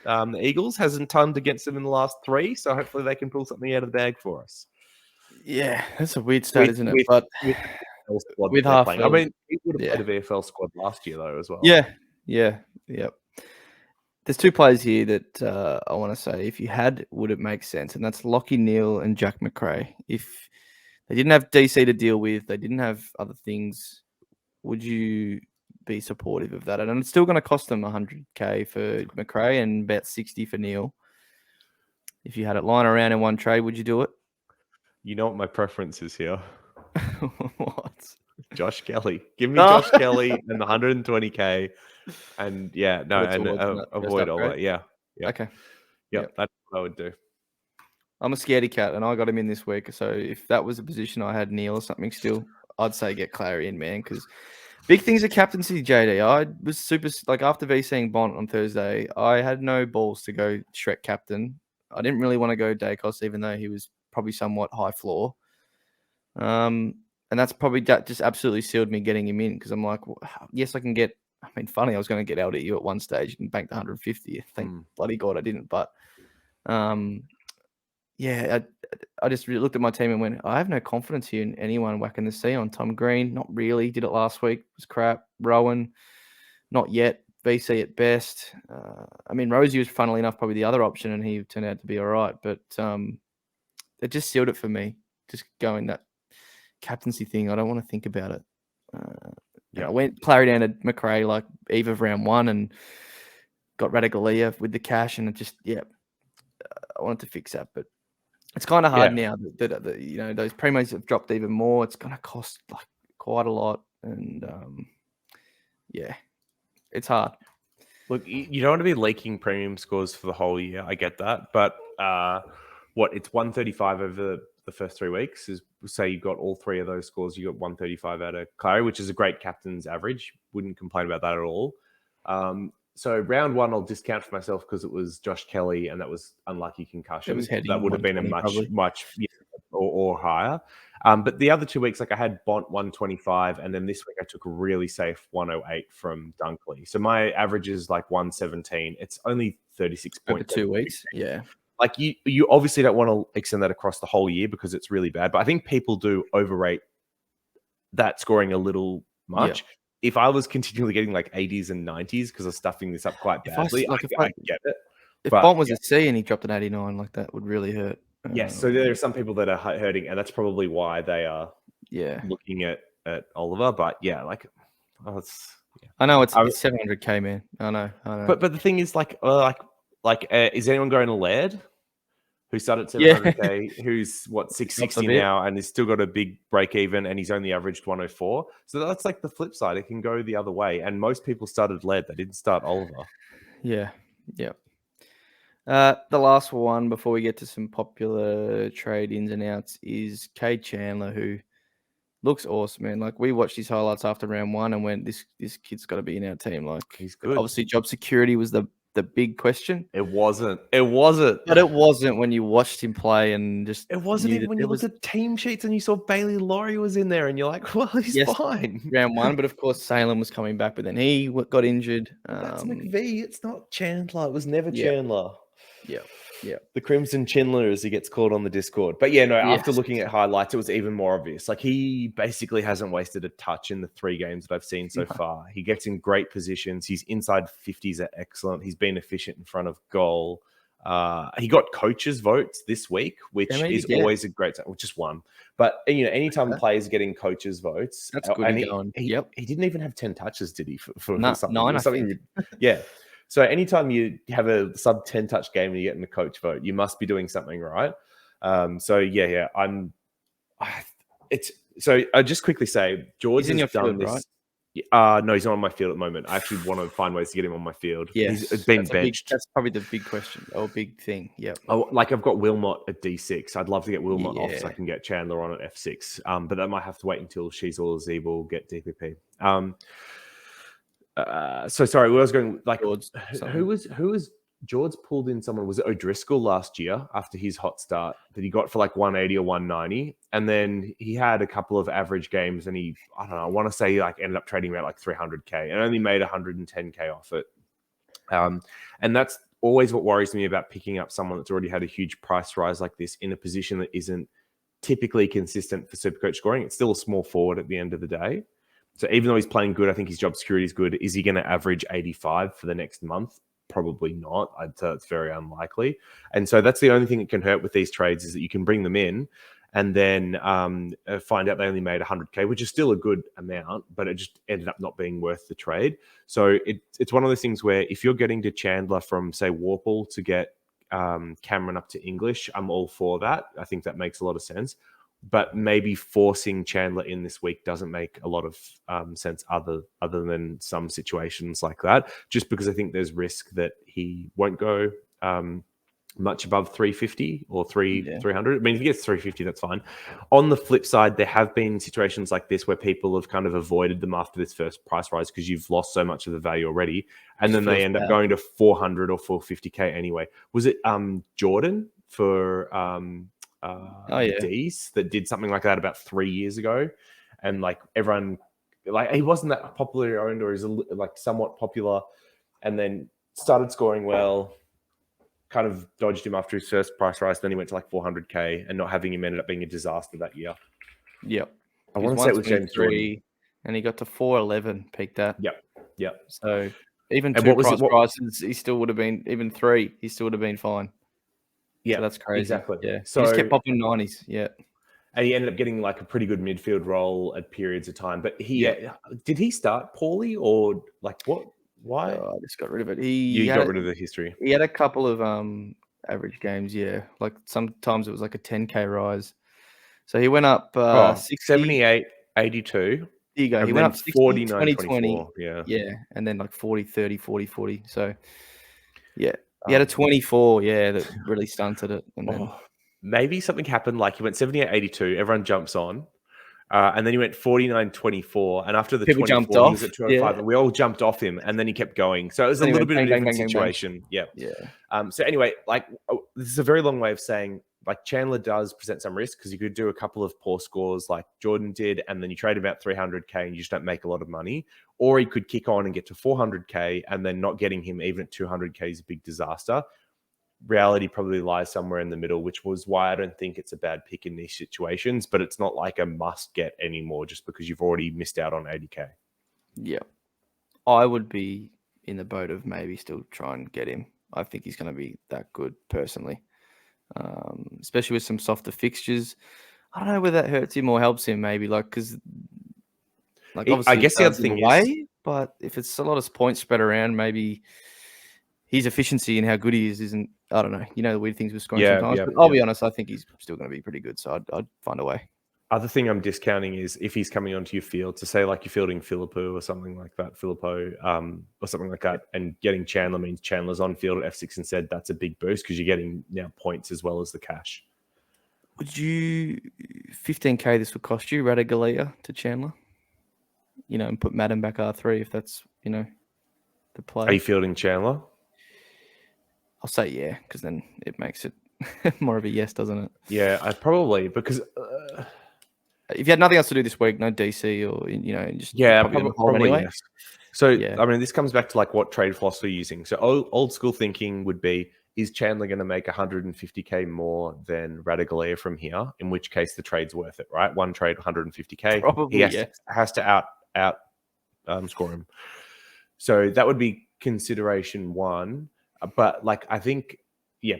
The Eagles hasn't turned against them in the last 3, so hopefully they can pull something out of the bag for us. Yeah, that's a weird stat, isn't it? But with half, I mean, he would have played a VFL squad last year though as well. Yeah. There's 2 players here that I want to say, if you had, would it make sense? And that's Lockie Neal and Jack McRae. If they didn't have DC to deal with, they didn't have other things, would you be supportive of that? And it's still going to cost them 100K for McRae and about 60 for Neal. If you had it lying around in one trade, would you do it? You know what my preference is here? What? Josh Kelly. Give me Oh. Josh Kelly and the 120k, and Put it towards that first avoid all upgrade. that. Yeah, Okay. yep. That's what I would do. I'm a scaredy cat, and I got him in this week. So if that was a position I had Neil or something still, I'd say get Clary in, man, because big things are captaincy, JD. I was super, like, after VCing Bont on Thursday, I had no balls to go Shrek captain. I didn't really want to go Dacos, even though he was probably somewhat high floor. And that's probably that just absolutely sealed me getting him in, because I'm like, well, yes, I can get. I mean, funny, I was going to get out at you at one stage and bank the 150. Thank bloody God I didn't. But yeah, I just really looked at my team and went, I have no confidence here in anyone whacking the C on. Tom Green, not really. Did it last week. Was crap. Rowan, not yet. VC at best. I mean, Rosie was, funnily enough, probably the other option, and he turned out to be all right. But it just sealed it for me. Just going that captaincy thing. I don't want to think about it. I went Clary down to McRae like eve of round one and got Radagalia with the cash, and it just, I wanted to fix that, but it's kind of hard now that those premos have dropped even more. It's going to cost like quite a lot, and it's hard. Look, you don't want to be leaking premium scores for the whole year. I get that, but it's 135 over the first 3 weeks. Is say you got all 3 of those scores, you got 135 out of Clary, which is a great captain's average. Wouldn't complain about that at all. So round one, I'll discount for myself because it was Josh Kelly, and that was unlucky concussion. It was that would have been a much or higher. But the other 2 weeks, like I had Bont 125, and then this week I took a really safe 108 from Dunkley. So my average is like 117. It's only 36 points over 2 weeks. Yeah. Like you obviously don't want to extend that across the whole year because it's really bad. But I think people do overrate that scoring a little much. Yeah. If I was continually getting like 80s and 90s because I was stuffing this up quite badly, I get it. If Bont was a C and he dropped an 89, like that would really hurt. Yes, so there are some people that are hurting, and that's probably why they are looking at Oliver. But yeah, like I know it's 700k, man. I know. But the thing is, is anyone going to Laird, who started at 700k, who's 660 now, and has still got a big break even, and he's only averaged 104. So that's like the flip side. It can go the other way, and most people started Laird. They didn't start Oliver. Yeah. The last one before we get to some popular trade ins and outs is Cade Chandler, who looks awesome, man. Like, we watched his highlights after round one and went, this kid's got to be in our team. Like, he's good. Obviously, job security was the big question. It wasn't. But it wasn't when you watched him play, and just it wasn't even when you looked at team sheets and you saw Bailey Laurie was in there, and you're like, well, he's fine. Round one, but of course Salem was coming back, but then he got injured. That's McVee. It's not Chandler. It was never Chandler. Yeah. The Crimson Chandler, as he gets called on the Discord. But after looking at highlights, it was even more obvious. Like, he basically hasn't wasted a touch in the 3 games that I've seen so far. He gets in great positions. His inside 50s are excellent. He's been efficient in front of goal. He got coaches' votes this week, which is always a great time. Just one. But, anytime players are getting coaches' votes. That's good. He didn't even have 10 touches, did he? For something? 9, something. Yeah. So anytime you have a sub 10 touch game and you get in the coach vote, you must be doing something right. I just quickly say, George has done field, this. Right? No, he's not on my field at the moment. I actually want to find ways to get him on my field. Yes, he's been benched. That's probably the big question or big thing. Yeah. I've got Wilmot at D6. I'd love to get Wilmot off so I can get Chandler on at F6. But that might have to wait until She's All Is Evil get DPP. So sorry, where I was going, like, who was George pulled in someone? Was it O'Driscoll last year after his hot start that he got for like 180 or 190? And then he had a couple of average games, and I want to say like ended up trading about like 300k and only made 110k off it. And that's always what worries me about picking up someone that's already had a huge price rise like this in a position that isn't typically consistent for Supercoach scoring. It's still a small forward at the end of the day. So even though he's playing good, I think his job security is good. Is he going to average 85 for the next month? Probably not. I'd say it's very unlikely. And so that's the only thing that can hurt with these trades, is that you can bring them in and then find out they only made 100k, which is still a good amount, but it just ended up not being worth the trade. So it's one of those things where if you're getting to Chandler from, say, Warple to get Cameron up to English, I'm all for that. I think that makes a lot of sense. But maybe forcing Chandler in this week doesn't make a lot of sense other than some situations like that, just because I think there's risk that he won't go much above 350 or 300. I mean, if he gets 350, that's fine. On the flip side, there have been situations like this where people have kind of avoided them after this first price rise because you've lost so much of the value already, and then they end up going to 400 or 450k anyway. Was it Jordan for D's that did something like that about 3 years ago, and like everyone, like he wasn't that popularly owned, or he's like somewhat popular, and then started scoring well. Kind of dodged him after his first price rise. Then he went to like 400k, and not having him ended up being a disaster that year. Yep. I want to say it was James Jordan. And he got to 411, peaked at. Yep. So even two prices, he still would have been, even 3, he still would have been fine. Yeah, so that's crazy. Exactly. Yeah. So he just kept popping 90s. Yeah. And he ended up getting like a pretty good midfield role at periods of time. But did he start poorly, or like what? Why? I just got rid of it. You got rid of the history. He had a couple of average games, like sometimes it was like a 10k rise. So he went up 78, 82. There you go. He went up 60, 49, 20, yeah, and then like 40, 30, 40, 40. So yeah, he had a 24, that really stunted it. And then maybe something happened, like he went 78, 82. Everyone jumps on. And then he went 49, 24. And after the People 24, he was at 205. And we all jumped off him. And then he kept going. So it was a little bit of a different situation. Yeah. So anyway, like this is a very long way of saying, like, Chandler does present some risk because you could do a couple of poor scores like Jordan did, and then you trade about 300k and you just don't make a lot of money. Or he could kick on and get to 400k, and then not getting him even at 200k is a big disaster. Reality probably lies somewhere in the middle, which was why I don't think it's a bad pick in these situations, but it's not like a must get anymore just because you've already missed out on 80k. Yeah. I would be in the boat of maybe still try and get him. I think he's going to be that good personally, especially with some softer fixtures. I don't know whether that hurts him or helps him, maybe, like, because like obviously I guess the other thing is, but if it's a lot of points spread around, maybe his efficiency and how good he is isn't, I don't know. You know, the weird things with scoring sometimes. But I'll be honest, I think he's still going to be pretty good. So I'd find a way. Other thing I'm discounting is if he's coming onto your field, to say like you're fielding Philippou or something like that, or something like that, and getting Chandler means Chandler's on field at F6 instead. That's a big boost because you're getting now points as well as the cash. Would you 15k this would cost you Radigalia to Chandler? And put Madden back R3 if that's the play. Are you fielding Chandler? I'll say yeah, because then it makes it more of a yes, doesn't it? Yeah, I probably, because if you had nothing else to do this week, no DC or just probably anyway. Yes. So I mean, this comes back to like what trade philosophy you're using. So old school thinking would be: is Chandler going to make 150k more than Radigalia from here? In which case, the trade's worth it, right? One trade, 150k. Probably, he has to out score him. So that would be consideration one. But like, I think,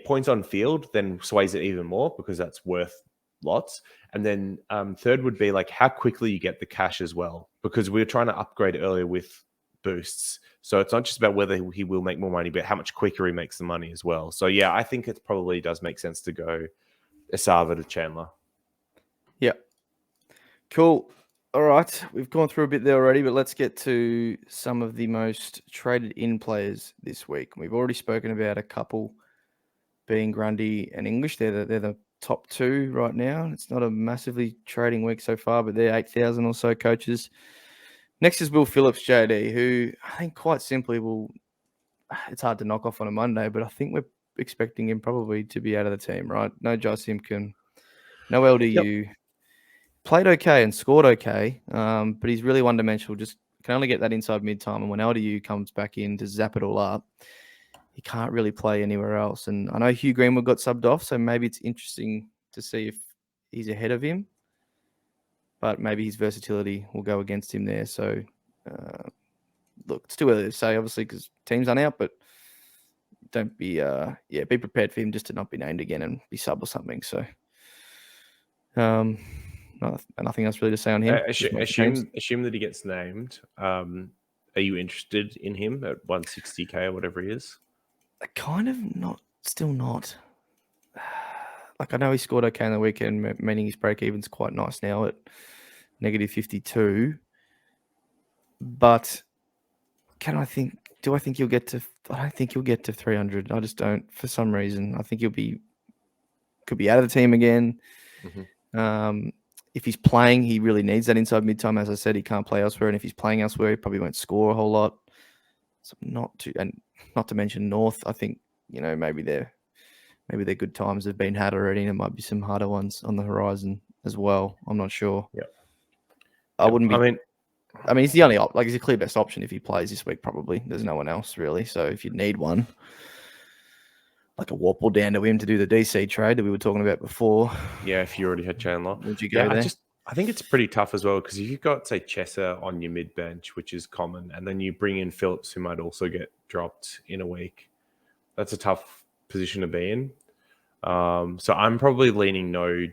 points on field then sways it even more because that's worth lots. And then third would be like how quickly you get the cash as well, because we were trying to upgrade earlier with boosts. So it's not just about whether he will make more money, but how much quicker he makes the money as well. So yeah, I think it probably does make sense to go Esava to Chandler. Yeah. Cool. All right, we've gone through a bit there already, but let's get to some of the most traded in players this week. We've already spoken about a couple being Grundy and English. They're the top two right now. It's not a massively trading week so far, but they're 8,000 or so coaches. Next is Will Phillips, JD, who I think quite simply it's hard to knock off on a Monday, but I think we're expecting him probably to be out of the team, right? No Josh Simpkin, no LDU. Yep. Played okay and scored okay, but he's really one-dimensional. Just can only get that inside mid-time. And when LDU comes back in to zap it all up, he can't really play anywhere else. And I know Hugh Greenwood got subbed off, so maybe it's interesting to see if he's ahead of him. But maybe his versatility will go against him there. So, look, it's too early to say, obviously, because teams aren't out. But don't be, be prepared for him just to not be named again and be sub or something. So, nothing else really to say on him. Assume that he gets named. Are you interested in him at 160k or whatever he is? Kind of not still not. Like, I know he scored okay in the weekend, meaning his break-even's quite nice now at negative 52. But do I think he'll get to? I don't think he'll get to 300. I just don't, for some reason. I think could be out of the team again. Mm-hmm. If he's playing, he really needs that inside mid-time. As I said, he can't play elsewhere, and if he's playing elsewhere, he probably won't score a whole lot. So not to mention North. I think maybe their good times have been had already, and there might be some harder ones on the horizon as well. I'm not sure. Yeah, I wouldn't be. I mean, he's the only he's a clear best option if he plays this week. Probably there's no one else really. So if you need one, like a Warple down to him to do the DC trade that we were talking about before. Yeah, if you already had Chandler, would you go there? I think it's pretty tough as well because if you've got, say, Chesser on your mid bench, which is common, and then you bring in Phillips, who might also get dropped in a week, that's a tough position to be in. So I'm probably leaning no.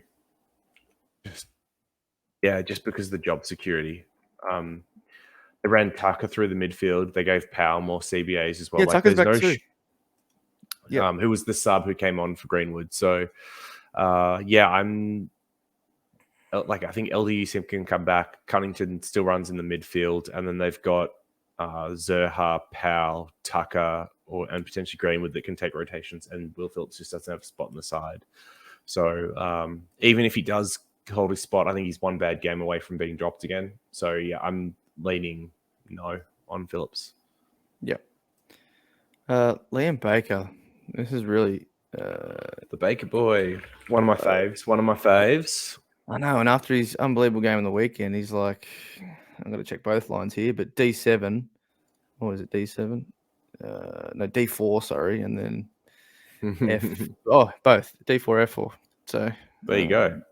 Just because of the job security. They ran Tucker through the midfield. They gave Powell more CBAs as well. Yeah, Tucker's back too. Who was the sub who came on for Greenwood. So, I'm I think LDU Sim can come back. Cunnington still runs in the midfield. And then they've got Zerha, Powell, Tucker, and potentially Greenwood that can take rotations. And Will Phillips just doesn't have a spot on the side. So even if he does hold his spot, I think he's one bad game away from being dropped again. So, yeah, I'm leaning no on Phillips. Yep. Liam Baker. This is really the Baker boy. One of my faves. I know. And after his unbelievable game on the weekend, he's like, I'm going to check both lines here, but D7. What is it? D7? No, D4, sorry. And then F. Both. D4, F4. So there you go.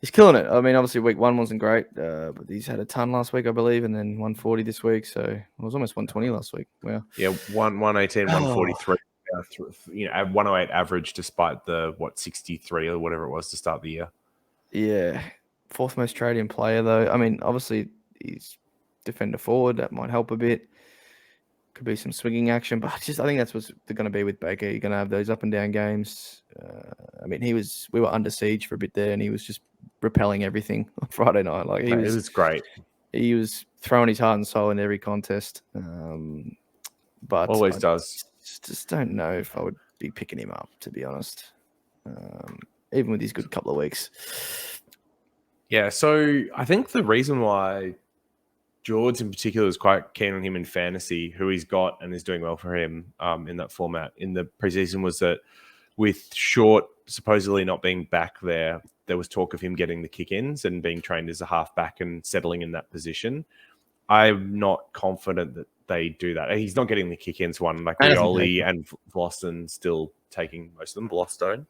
He's killing it. I mean, obviously, week 1 wasn't great, but he's had a ton last week, I believe, and then 140 this week. So it was almost 120 last week. Wow. Yeah, 118, 143. 108 average despite the 63 or whatever it was to start the year. Yeah, 4th most trading player though. I mean, obviously he's defender forward. That might help a bit. Could be some swinging action, but I think that's what's going to be with Baker. You're going to have those up and down games. I mean, we were under siege for a bit there, and he was just repelling everything on Friday night. Like it was great. He was throwing his heart and soul in every contest. But always does. Just don't know if I would be picking him up, to be honest. Even with his good couple of weeks. Yeah, so I think the reason why George in particular is quite keen on him in fantasy, who he's got and is doing well for him in that format in the preseason, was that with Short supposedly not being back there was talk of him getting the kick-ins and being trained as a half-back and settling in that position. I'm not confident that they do that. He's not getting the kick-ins one, like Rioli and Vlosten still taking most of them, Blostone.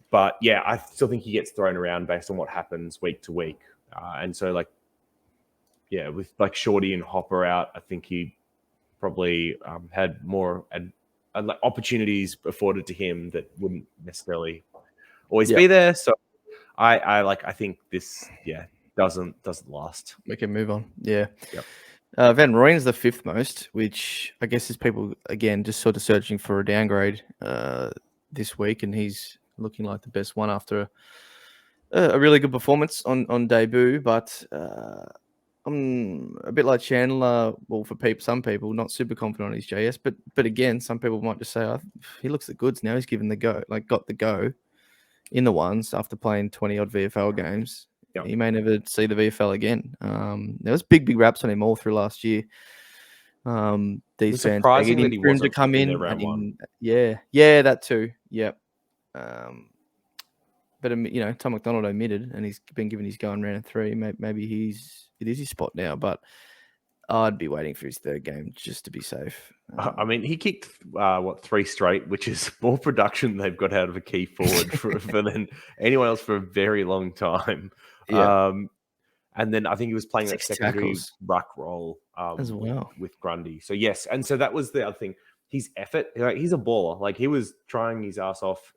But yeah, I still think he gets thrown around based on what happens week to week. And so with like Shorty and Hopper out, I think he probably had more opportunities afforded to him that wouldn't necessarily always be there. So I think this doesn't last. We can move on. Yeah. Yep. Van Rooyen's the 5th most, which I guess is people again just sort of searching for a downgrade this week, and he's looking like the best one after a really good performance on debut. But I'm a bit like Chandler. Well, for some people, not super confident on his JS, but again, some people might just say, he looks the goods now. He's given the go, got the go in the ones after playing 20 odd VFL games. Yep. He may never see the VFL again. There was big raps on him all through last year. These fans surprising that he wasn't to come in round one. Yeah, that too. Yep. But Tom McDonald omitted, and he's been given his go in round 3. Maybe it is his spot now, but I'd be waiting for his 3rd game just to be safe. I mean, he kicked 3 straight, which is more production they've got out of a key forward for than anyone else for a very long time. Yeah. And then I think he was playing that secondary ruck role as well with Grundy. So yes, and so that was the other thing. His effort, he's a baller. Like he was trying his ass off,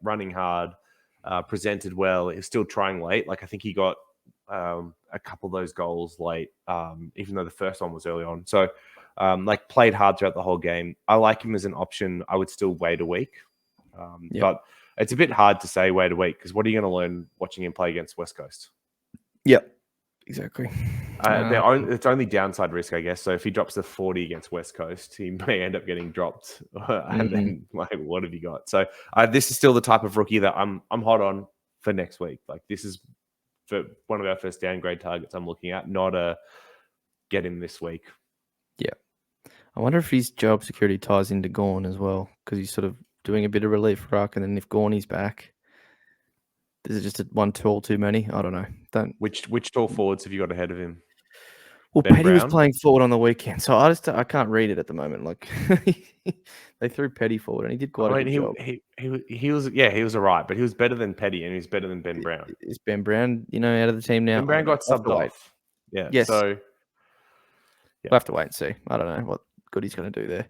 running hard, presented well. He was still trying late. Like I think he got a couple of those goals late, even though the first one was early on. So Like played hard throughout the whole game. I like him as an option. I would still wait a week. But it's a bit hard to say wait a week because what are you going to learn watching him play against West Coast? Yep, exactly. It's only downside risk, I guess. So if he drops the 40 against West Coast, he may end up getting dropped. And then, like, what have you got? So this is still the type of rookie that I'm hot on for next week. Like, this is for one of our first downgrade targets I'm looking at, not a get him this week. Yeah. I wonder if his job security ties into Gawn as well, because he's sort of doing a bit of relief ruck, and then if Gawney's back, is it just one tall too many? I don't know. Which tall forwards have you got ahead of him? Well, Petty was playing forward on the weekend, so I can't read it at the moment. Like they threw Petty forward, and he did quite a good job. He was all right, but he was better than Petty, and he was better than Ben Brown. Is Ben Brown, out of the team now? Ben Brown got subbed off. Yeah. Yes. So we'll have to wait and see. I don't know what good he's going to do there.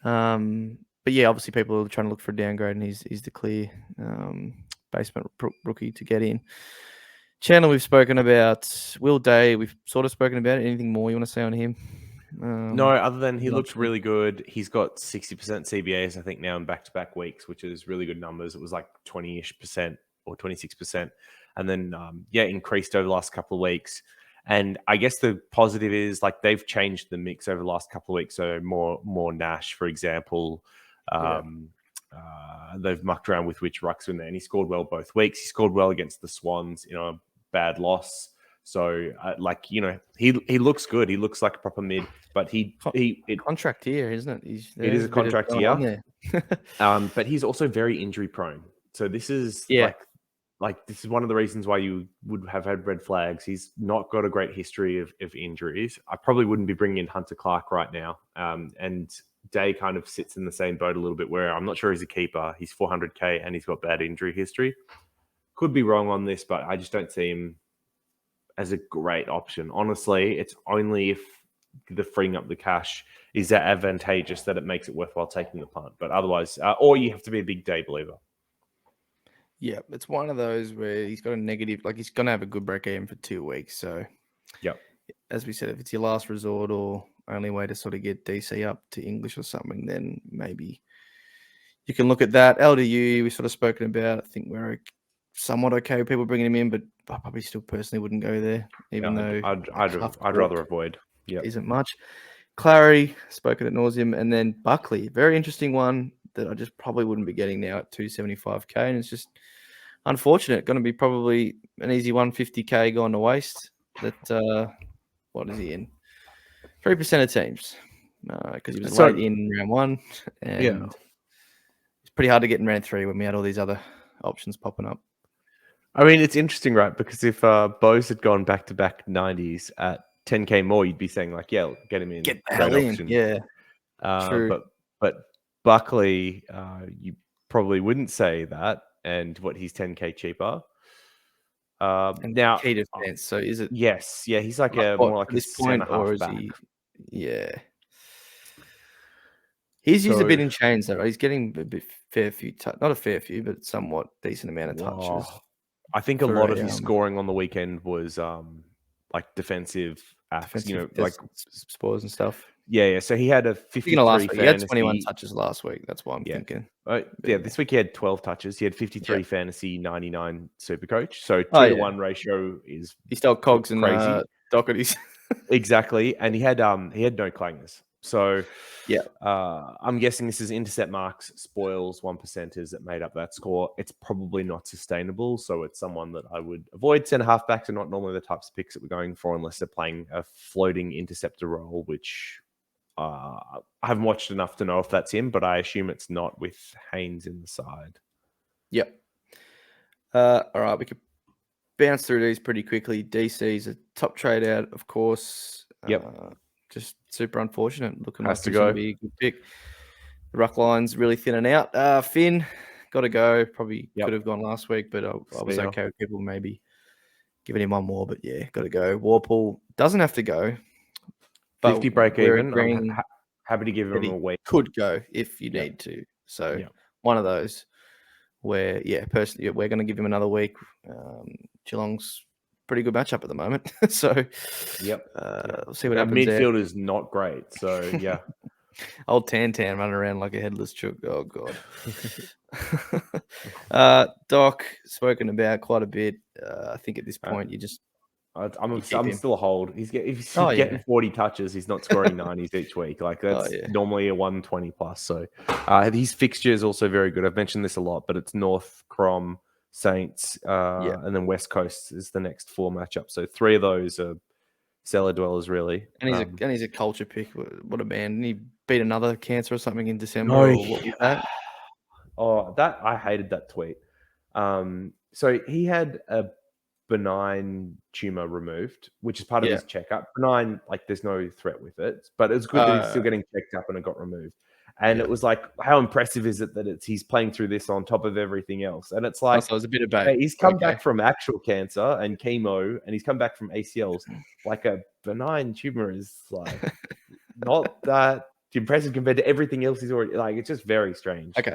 But yeah, obviously people are trying to look for a downgrade, and he's the clear basement rookie to get in. Chandler, we've spoken about. Will Day, we've sort of spoken about it. Anything more you want to say on him? No, other than he looked really good. He's got 60% CBAs, I think, now in back-to-back weeks, which is really good numbers. It was like 20-ish% or 26%. And then, increased over the last couple of weeks. And I guess the positive is, like, they've changed the mix over the last couple of weeks. So more Nash, for example. They've mucked around with which rucks in there, and he scored well both weeks. He scored well against the Swans in a bad loss. So, he looks good. He looks like a proper mid, but contract here, isn't it? It is a contract here. But he's also very injury prone. So this is this is one of the reasons why you would have had red flags. He's not got a great history of injuries. I probably wouldn't be bringing in Hunter Clark right now. And Day kind of sits in the same boat a little bit where I'm not sure he's a keeper. He's 400K and he's got bad injury history. Could be wrong on this, but I just don't see him as a great option. Honestly, it's only if the freeing up the cash is that advantageous that it makes it worthwhile taking the punt. But otherwise, or you have to be a big Day believer. Yeah, it's one of those where he's got a negative, like he's going to have a good break even for 2 weeks. So, as we said, if it's your last resort or only way to sort of get DC up to English or something, then maybe you can look at that. LDU, we've sort of spoken about. I think we're somewhat okay with people bringing him in, but I probably still personally wouldn't go there, even though I'd rather avoid. Yeah, isn't much. Clary, spoken at nauseum, and then Buckley, very interesting one that I just probably wouldn't be getting now at 275K, and it's just unfortunate. Going to be probably an easy 150K going to waste. That what is he in? 3% of teams because he was late in round 1, and it's pretty hard to get in round 3 when we had all these other options popping up. I mean, it's interesting, right? Because if Bose had gone back-to-back 90s at 10K more, you'd be saying like, yeah, get him in. Get the hell in. Option. Yeah. True. But Buckley, you probably wouldn't say that, and he's 10K cheaper. Now, key defense. So is it? Yes. Yeah, he's like more like a centre half back. Yeah. He's used a bit in chains though. Right? He's getting a bit fair few, not a fair few, but somewhat decent amount of touches. I think a lot of his scoring on the weekend was like defensive acts, like spoils and stuff. Yeah. So he had a 53 fantasy. He had 21 touches last week. That's why I'm thinking. This week he had 12 touches. He had 53 fantasy, 99 Supercoach. So 2-to-1 ratio is he stole cogs and crazy. Doherty's. Exactly, and he had no clangers. So I'm guessing this is intercept marks, spoils, 1%ers that made up that score. It's probably not sustainable, so it's someone that I would avoid. Centre halfbacks are not normally the types of picks that we're going for unless they're playing a floating interceptor role, which I haven't watched enough to know if that's him, but I assume it's not with Haynes in the side. Yep. All right, we could bounce through these pretty quickly. DC's a top trade out, of course. Yep. Just super unfortunate. Looking has like to go. Be a good pick. The ruck line's really thinning out. Finn, got to go. Probably could have gone last week, but I was okay with people maybe giving him one more. But yeah, got to go. Warple doesn't have to go. 50 break even. I'm happy to give him a week. Could go if you need to. So one of those where, personally, we're going to give him another week. Geelong's pretty good matchup at the moment. So, Yep. we'll see what Our happens there. midfield is not great. So, yeah. Old Tan running around like a headless chook. Oh, God. Doc, spoken about quite a bit. I think at this point, you just I'm keep him. still a hold. If he's Oh, yeah. getting 40 touches, he's not scoring 90s each week. Like that's yeah. normally a 120 plus. So his fixture is also very good. I've mentioned this a lot, but it's North, Crom, Saints, and then West Coast is the next 4 matchups. So 3 of those are cellar dwellers, really. And he's a culture pick. What a man! Didn't he beat another cancer or something in December? No, Or what was that? that I hated that tweet. So he had a benign tumor removed, which is part of his checkup. Benign, like there's no threat with it, but it's good that he's still getting checked up and it got removed. And it was like, how impressive is it that he's playing through this on top of everything else? And it's like, so it was a bit of bait. hey, he's come back from actual cancer and chemo, and he's come back from ACLs. Like a benign tumor is like not that impressive compared to everything else he's already like. It's just very strange. Okay.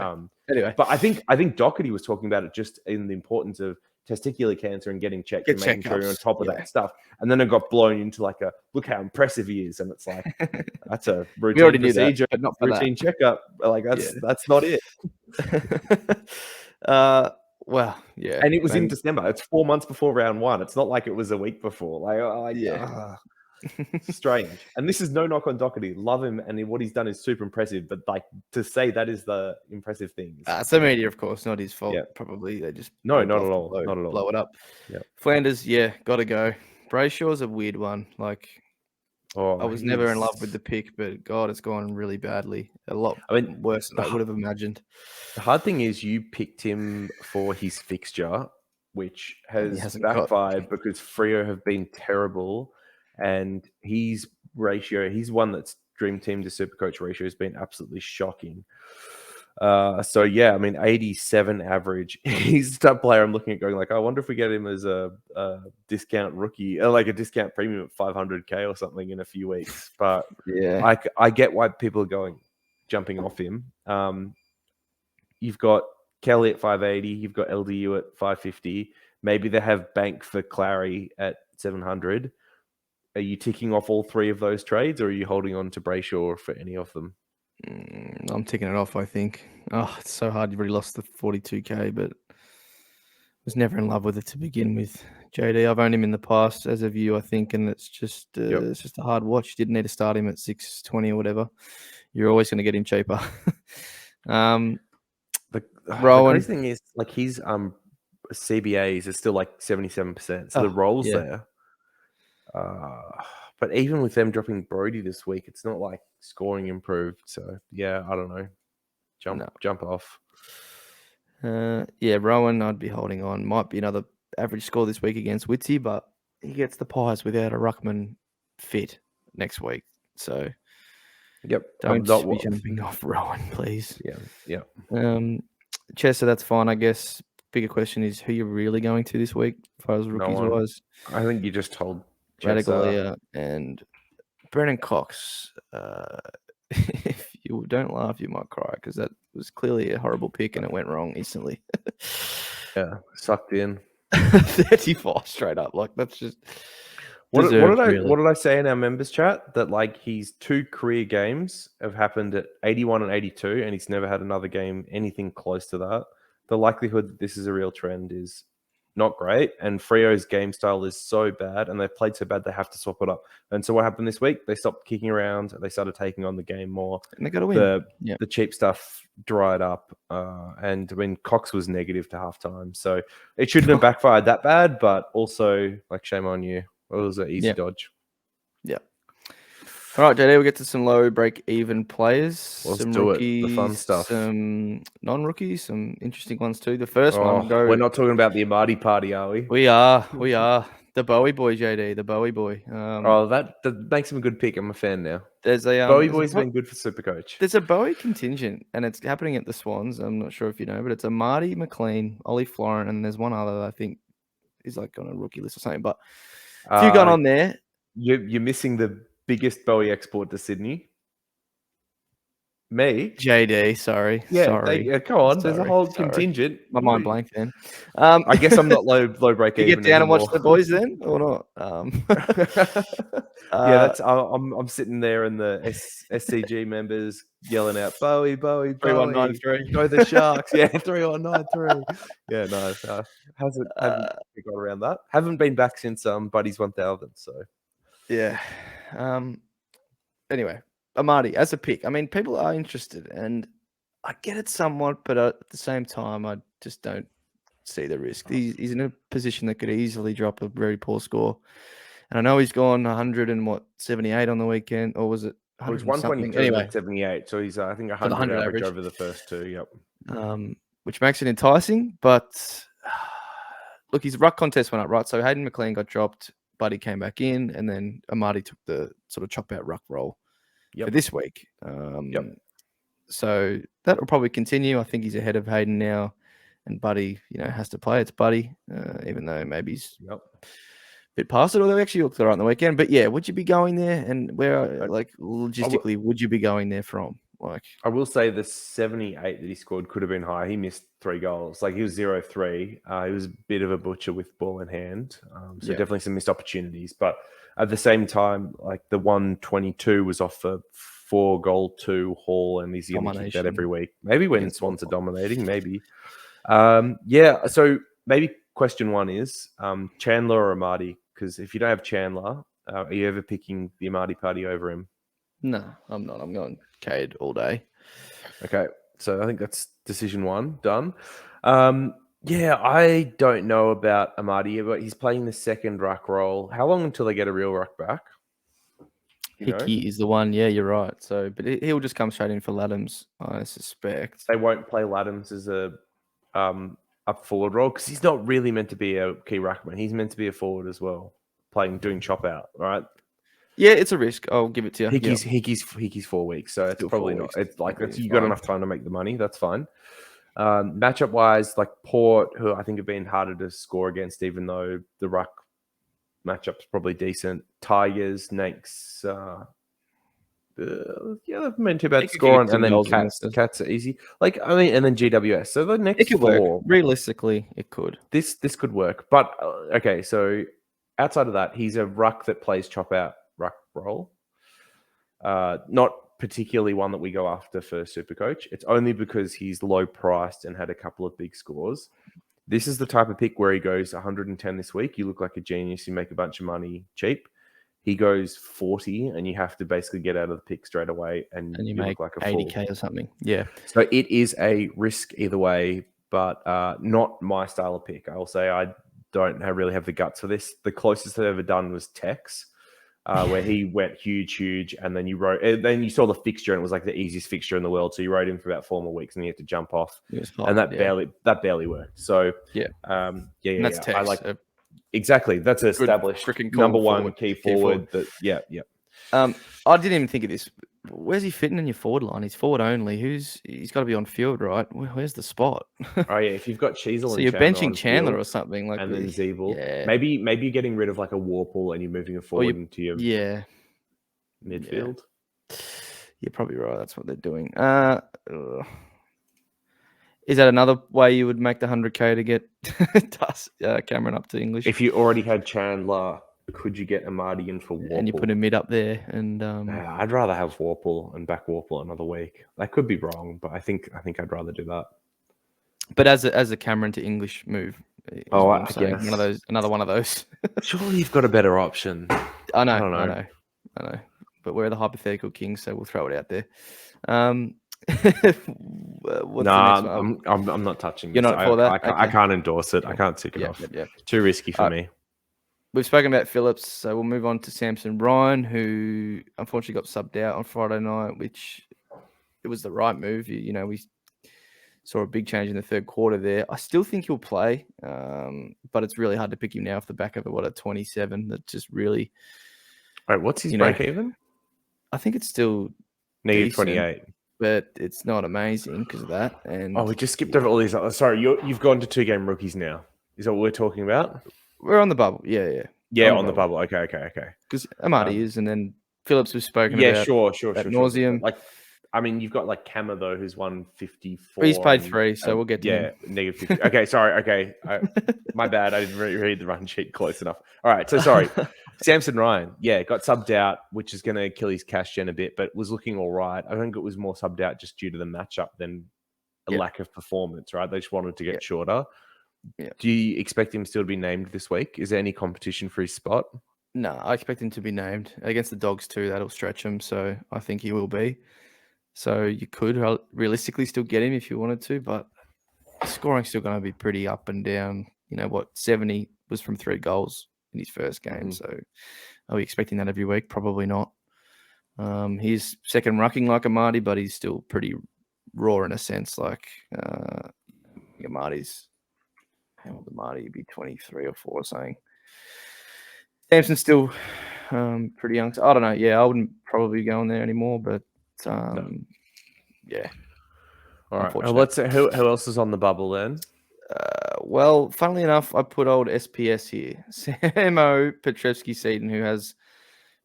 Anyway, but I think Doherty was talking about it just in the importance of testicular cancer and getting checked and making sure you're on top of that stuff. And then it got blown into like a look how impressive he is, and it's like that's a routine already procedure, knew that, but not for routine checkup. Like that's not it. Well, yeah, and it was in December. It's 4 months before round 1. It's not like it was a week before. Strange. And this is no knock on Doherty. Love him, and what he's done is super impressive. But like to say that is the impressive thing. It's the media, of course, not his fault. Probably they just not at all. Not at all. Blow it up. Yeah. Flanders, got to go. Brayshaw's a weird one. Like, I was never in love with the pick, but God, it's gone really badly. A lot worse than I would have imagined. The hard thing is you picked him for his fixture, which has backfired because Freo have been terrible, and his one that's Dream Team to Supercoach ratio has been absolutely shocking. So yeah, I mean, 87 average. He's the type of player I'm looking at going like, I wonder if we get him as a discount rookie, like a discount premium at 500k or something in a few weeks. But yeah, I get why people are jumping off him. You've got Kelly at 580. You've got LDU at 550. Maybe they have Bank for Clary at 700. Are you ticking off all 3 of those trades, or are you holding on to Brayshaw for any of them? I'm ticking it off, I think. Oh, it's so hard. You've already lost the 42k, but I was never in love with it to begin with. JD, I've owned him in the past, as have you, I think, and it's just it's just a hard watch. You didn't need to start him at 620 or whatever. You're always going to get him cheaper. The crazy thing is, like, his CBAs are still like 77%. So the roll's there. But even with them dropping Brody this week, it's not like scoring improved. So yeah, I don't know. Jump off. Rowan, I'd be holding on. Might be another average score this week against Witsy, but he gets the Pies without a ruckman fit next week. So don't be jumping off Rowan, please. Yeah. Chester, that's fine, I guess. Bigger question is who you're really going to this week as far as rookies wise. I think you just told Radicalia and Brennan Cox. If you don't laugh, you might cry, because that was clearly a horrible pick and it went wrong instantly. Sucked in 34 straight up. Like, that's just what did I say in our members chat? That like his 2 career games have happened at 81 and 82, and he's never had another game anything close to that. The likelihood that this is a real trend is not great, and Freo's game style is so bad, and they've played so bad they have to swap it up. And so what happened this week? They stopped kicking around, they started taking on the game more, and they got to win. The cheap stuff dried up, and I mean, Cox was negative to halftime, so it shouldn't have backfired that bad, but also, like, shame on you. It was an easy dodge. All right, JD, we'll get to some low break-even players. Let's some do rookies, it. The fun stuff. Some non-rookies, some interesting ones too. The first one... We're not talking about the Amadi party, are we? We are. The Bowie boy, JD. The Bowie boy. That makes him a good pick. I'm a fan now. There's a Bowie boy's been good for Supercoach. There's a Bowie contingent, and it's happening at the Swans. I'm not sure if you know, but it's a Marty McLean, Ollie Florent, and there's one other that I think is like on a rookie list or something. But a few gone on there. You're missing the biggest Bowie export to Sydney. Me? JD, sorry. Yeah, come on. There's a whole contingent. My mind blanked then. I guess I'm not low break You even get down anymore. and watch the boys then, or not? Yeah, I'm sitting there and the SCG members yelling out Bowie, 3193. go the Sharks. Yeah, 3193. Yeah, no, haven't got around that. Haven't been back since Buddy's 1000. So yeah. Anyway, Amadi as a pick. I mean, people are interested, and I get it somewhat, but at the same time, I just don't see the risk. He's in a position that could easily drop a very poor score. And I know he's gone 178 on the weekend, or was it 100 it was 122 anyway, 78. So he's I think 100 100 average average over the first two. Yep. Which makes it enticing. But look, his ruck contest went up, right? So Hayden McLean got dropped, Buddy came back in, and then Amadi took the sort of chop out ruck role for this week. So that will probably continue. I think he's ahead of Hayden now, and Buddy, has to play. It's Buddy, even though maybe he's bit past it, although he actually looked all right on the weekend. But yeah, would you be going there? And where, logistically, would you be going there from? I will say the 78 that he scored could have been higher. He missed 3 goals. He was 0-3. He was a bit of a butcher with ball in hand. So definitely some missed opportunities. But at the same time, the 122 was off a 4-goal-2 haul, and he's going to kick that every week. Maybe when Swans are dominating, maybe. So maybe question one is Chandler or Amadi? Because if you don't have Chandler, are you ever picking the Amadi party over him? No, I'm not. I'm going Cade all day. Okay, so I think that's decision one done. I don't know about Amadi, but he's playing the second ruck role. How long until they get a real ruck back? Hickey is the one. Yeah, you're right. So, but he'll just come straight in for Laddams, I suspect. They won't play Laddams as a up forward role because he's not really meant to be a key ruckman. He's meant to be a forward as well, doing chop out, right? Yeah, it's a risk. I'll give it to you. Hickey's 4 weeks, so it's probably not. It's you got enough time to make the money. That's fine. Matchup wise, Port, who I think have been harder to score against, even though the ruck matchup's probably decent. Tigers, Nakes, they've been too bad to score on, and then Cats are easy. And then GWS. So the next four, realistically, it could. This could work, but okay. So outside of that, he's a ruck that plays chop out ruck role. Not particularly one that we go after for Supercoach. It's only because he's low priced and had a couple of big scores. This is the type of pick where he goes 110 this week. You look like a genius. You make a bunch of money cheap. He goes 40, and you have to basically get out of the pick straight away, and you make look like a 80K or something. Yeah. So it is a risk either way, but not my style of pick. I'll say I don't really have the guts for this. The closest I've ever done was Tex, where he went huge, and then you saw the fixture, and it was the easiest fixture in the world. So you rode him for about 4 more weeks, and he had to jump off, and that barely worked. So that's Tex. I like exactly. That's an established number one key forward. I didn't even think of this. Where's he fitting in your forward line? He's forward only. He's got to be on field, right? Where's the spot? Oh yeah, if you've got Cheezel, so you're benching Chandler or something and then Zeeble. Yeah. Maybe you're getting rid of a Warple and you're moving a forward into your midfield. Yeah. You're probably right. That's what they're doing. Is that another way you would make the 100K to get Darcy Cameron up to English? If you already had Chandler, could you get Amadi in for Warple? And you put a mid up there, and I'd rather have Warple and back Warple another week. I could be wrong, but I think I'd rather do that. But as a Cameron to English move, I guess another one of those. Surely you've got a better option. I know. But we're the hypothetical kings, so we'll throw it out there. I'm not touching. You're not for that. I can't endorse it. I can't tick it off. Too risky for me. We've spoken about Phillips, so we'll move on to Samson Ryan, who unfortunately got subbed out on Friday night, which it was the right move. We saw a big change in the third quarter there. I still think he'll play, but it's really hard to pick him now off the back of a 27. That just really. Right, what's his break even? I think it's still negative 28, but it's not amazing because of that. And we just skipped over all these. Sorry, you've gone to 2-game rookies now. Is that what we're talking about? We're on the bubble. Yeah. On the bubble. Okay. Because Amadi is, and then Phillips was spoken about. Sure. At nauseum. I mean, you've got like Cammer though, who's won 54. He's paid 3, so we'll get to him. negative 50. Okay, sorry. Okay, my bad. I didn't read the run sheet close enough. All right, so sorry. Samson Ryan, got subbed out, which is going to kill his cash gen a bit, but was looking all right. I think it was more subbed out just due to the matchup than a lack of performance, right? They just wanted to get shorter. Yeah. Do you expect him still to be named this week? Is there any competition for his spot? No, I expect him to be named against the Dogs too. That'll stretch him, so I think he will be. So you could realistically still get him if you wanted to, but scoring's still going to be pretty up and down. 70 was from 3 goals in his first game. So are we expecting that every week? Probably not. He's second rucking like Amadi, but he's still pretty raw in a sense. Like Amadi's, how old Amadi? He'd be 23 or 4 or something. Samson's still pretty young. So I don't know. Yeah, I wouldn't probably be going there anymore, but yeah. All right. Let's say who else is on the bubble then? Well, funnily enough, I put old SPS here. Samo Petrevsky-Seaton, who has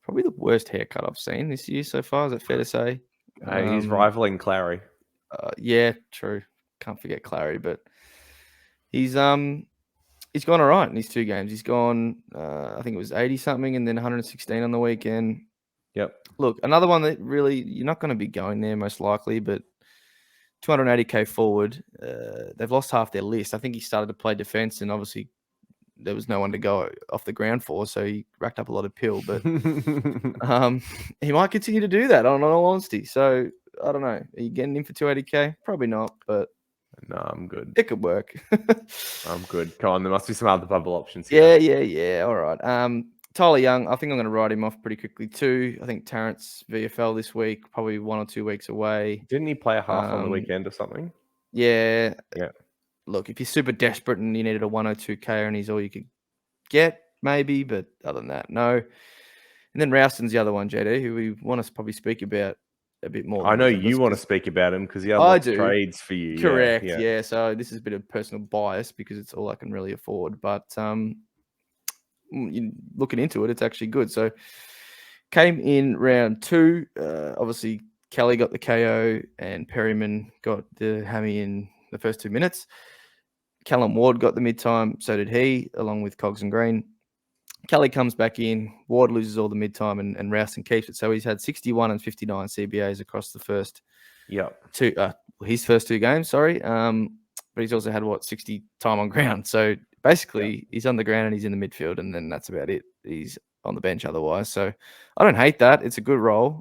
probably the worst haircut I've seen this year so far. Is it fair to say? He's rivaling Clary. Yeah, true. Can't forget Clary, but he's gone all right in his 2 games. He's gone, I think it was 80 something, and then 116 on the weekend. Yep. Look, another one that really you're not going to be going there most likely, but 280k forward. They've lost half their list. I think he started to play defense, and obviously there was no one to go off the ground for, so he racked up a lot of pill. But he might continue to do that, on all honesty. So I don't know. Are you getting him for 280k? Probably not, but no, I'm good. It could work. I'm good. Come on, there must be some other bubble options here. Yeah. All right. Tyler Young, I think I'm going to write him off pretty quickly too. I think Terrence VFL this week, probably 1 or 2 weeks away. Didn't he play a half on the weekend or something? Yeah. Yeah. Look, if you're super desperate and you needed a 102k and he's all you could get, maybe, but other than that, no. And then Ralston's the other one, JD, who we want to probably speak about a bit more. I know you want to speak about him because he had lots of trades for you. Correct. Yeah. So this is a bit of personal bias because it's all I can really afford. But looking into it, it's actually good. So came in round 2. Obviously, Kelly got the KO and Perryman got the hammy in the first 2 minutes. Callum Ward got the mid-time, so did he, along with Cogs and Green. Kelly comes back in. Ward loses all the mid-time, and Ralston keeps it. So he's had 61 and 59 CBAs across the first his first 2 games, sorry. But he's also had, 60 time on ground. So basically, he's on the ground and he's in the midfield, and then that's about it. He's on the bench otherwise. So I don't hate that. It's a good role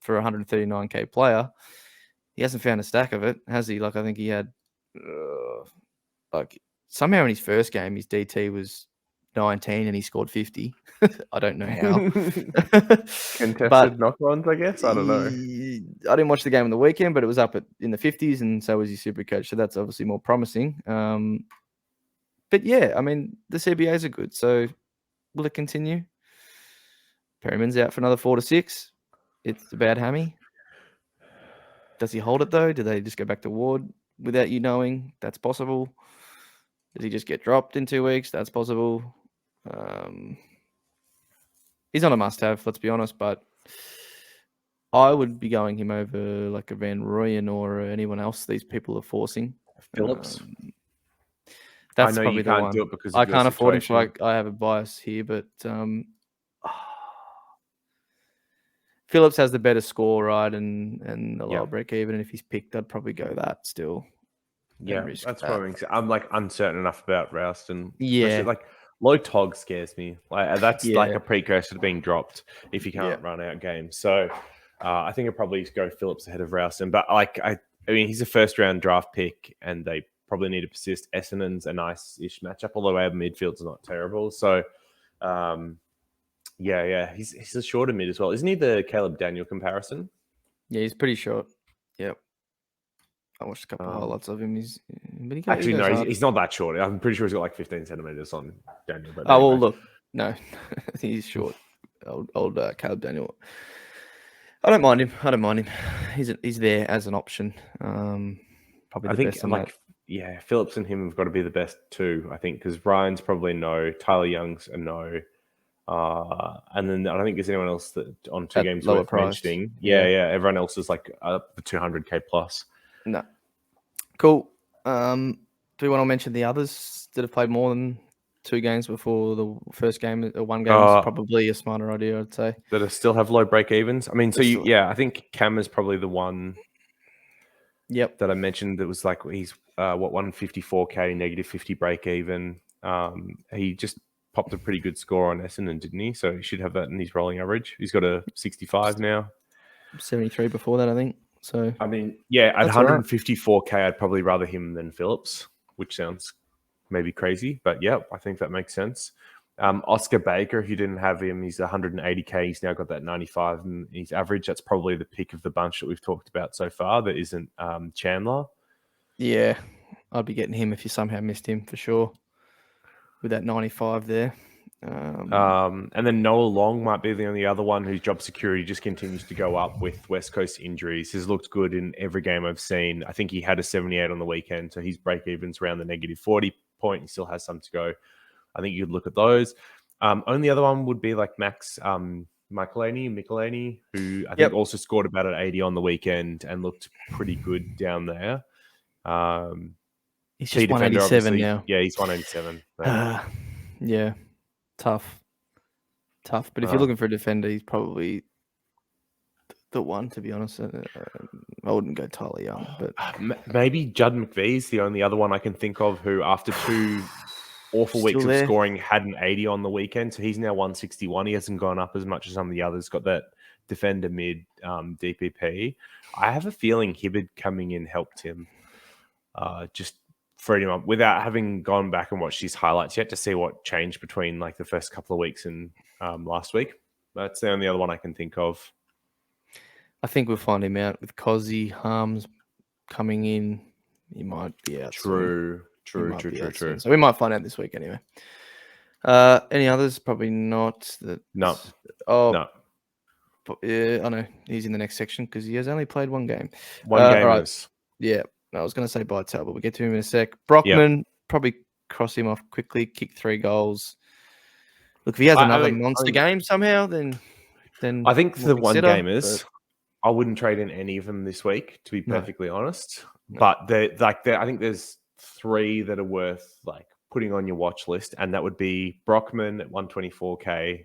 for a 139k player. He hasn't found a stack of it, has he? Like, I think he had, somehow in his first game, his DT was 19 and he scored 50. I don't know how. Contested knock-ons, I guess. I don't know. I didn't watch the game on the weekend, but it was up in the 50s, and so was his Supercoach. So that's obviously more promising. But yeah, I mean, the CBAs are good. So will it continue? Perryman's out for another 4 to 6. It's a bad hammy. Does he hold it though? Do they just go back to Ward without you knowing? That's possible. Does he just get dropped in 2 weeks? That's possible. He's not a must-have, let's be honest, but I would be going him over like a Van Rooyen or anyone else these people are forcing. Phillips. That's I know probably you the can't one. do it because I can't afford him, so I have a bias here, but Phillips has the better score, right, and the lower break even. And if he's picked, I'd probably go that still. Yeah, that's what I'm like uncertain enough about Ralston. Yeah, like low tog scares me. Like that's like a precursor to being dropped if you can't run out games. So I think I'd probably go Phillips ahead of Ralston. But like I mean, he's a first round draft pick, and they probably need to persist. Essendon's a nice-ish matchup, although our midfield's not terrible. So he's a shorter mid as well, isn't he? The Caleb Daniel comparison. Yeah, he's pretty short. Yep. I watched a couple of highlights of him. He's not that short. I'm pretty sure he's got like 15 centimeters on Daniel. But well, look, no, he's short. Old Caleb Daniel. I don't mind him. He's there as an option. Probably the best. Phillips and him have got to be the best 2. I think because Ryan's probably no, Tyler Young's a no. And then I don't think there's anyone else that on 2 At games lower worth price. mentioning. Yeah. Everyone else is like up the 200k plus. No. Cool. Do we want to mention the others that have played more than 2 games before the first game? Or 1 game is probably a smarter idea, I'd say. That still have low break evens. I mean, so I think Cam is probably the one. Yep. That I mentioned that was like he's 154k negative 50 break even. He just popped a pretty good score on Essendon, didn't he? So he should have that in his rolling average. He's got a 65 now. 73 before that, I think. So I mean, yeah, at 154k, I'd probably rather him than Phillips, which sounds maybe crazy, but yeah, I think that makes sense. Oscar Baker, if you didn't have him, he's 180k. He's now got that 95 in his average. That's probably the pick of the bunch that we've talked about so far. That isn't Chandler. Yeah, I'd be getting him if you somehow missed him for sure. With that 95 there. And then Noah Long might be the only other one whose job security just continues to go up with West Coast injuries. He's looked good in every game I've seen. I think he had a 78 on the weekend, so his break even's around the negative 40 point. He still has some to go. I think you'd look at those. Only other one would be like Max Michelini, who I think also scored about an 80 on the weekend and looked pretty good down there. He's just 187 now. Yeah, he's 187. Yeah, tough. But if you're looking for a defender, he's probably the one, to be honest. I wouldn't go Tyler Young, but maybe Judd McVee's the only other one I can think of who, after 2 awful weeks of scoring, had an 80 on the weekend. So he's now 161. He hasn't gone up as much as some of the others. Got that defender mid DPP. I have a feeling Hibbard coming in helped him. Just freed him up without having gone back and watched his highlights yet to see what changed between like the first couple of weeks and last week. That's the only other one I can think of. I think we'll find him out with Cozzy Harms coming in. He might be out. True. So we might find out this week anyway. Any others? Probably not. No. No. Yeah, I know he's in the next section because he has only played 1 game. One game. Right. Yeah. I was going to say Bytel, but we'll get to him in a sec. Brockman, probably cross him off quickly, kick 3 goals. Look, if he has another monster game somehow, then I think the 1 game is. I wouldn't trade in any of them this week, to be perfectly honest. No. But I think there's 3 that are worth like putting on your watch list, and that would be Brockman at 124k,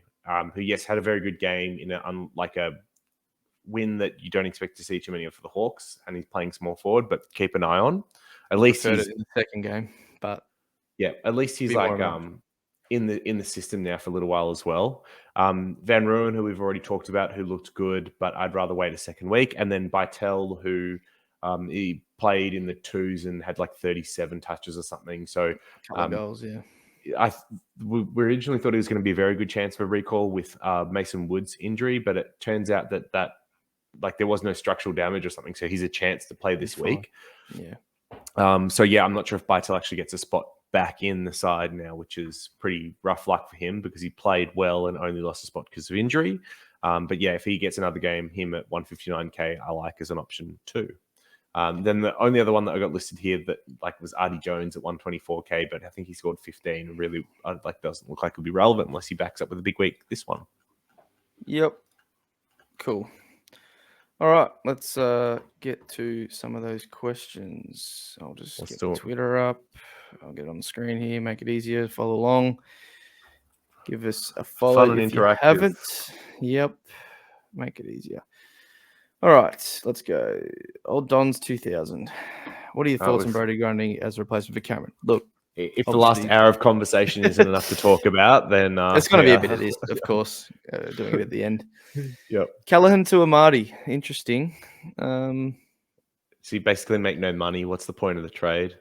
who had a very good game in a win that you don't expect to see too many of for the Hawks, and he's playing small forward, but keep an eye on. At least he's in the second game, but at least he's like in the system now for a little while as well. Van Ruin, who we've already talked about, who looked good, but I'd rather wait a second week. And then Bytel, who he played in the 2s and had like 37 touches or something. So goals, yeah. We originally thought he was going to be a very good chance for recall with Mason Wood's injury, but it turns out that like there was no structural damage or something, so he's a chance to play this week. Yeah. I'm not sure if Bytel actually gets a spot back in the side now, which is pretty rough luck for him because he played well and only lost a spot because of injury. But yeah, if he gets another game, him at 159k, I like as an option too. Then the only other one that I got listed here that like was Artie Jones at 124k, but I think he scored 15 and really doesn't look like it'll be relevant unless he backs up with a big week this one. Yep. Cool. All right, let's get to some of those questions. I'll just get Twitter up. I'll get it on the screen here, make it easier, follow along. Give us a follow. Fun and if interactive. You haven't. Yep, make it easier. All right, let's go. Old Don's 2000. What are your thoughts on Brody Grundy as a replacement for Cameron? Look, if the last hour of conversation isn't enough to talk about, then it's going to be a bit of this, of course, doing it at the end. Yep. Callaghan to Amadi. Interesting. So you basically make no money. What's the point of the trade?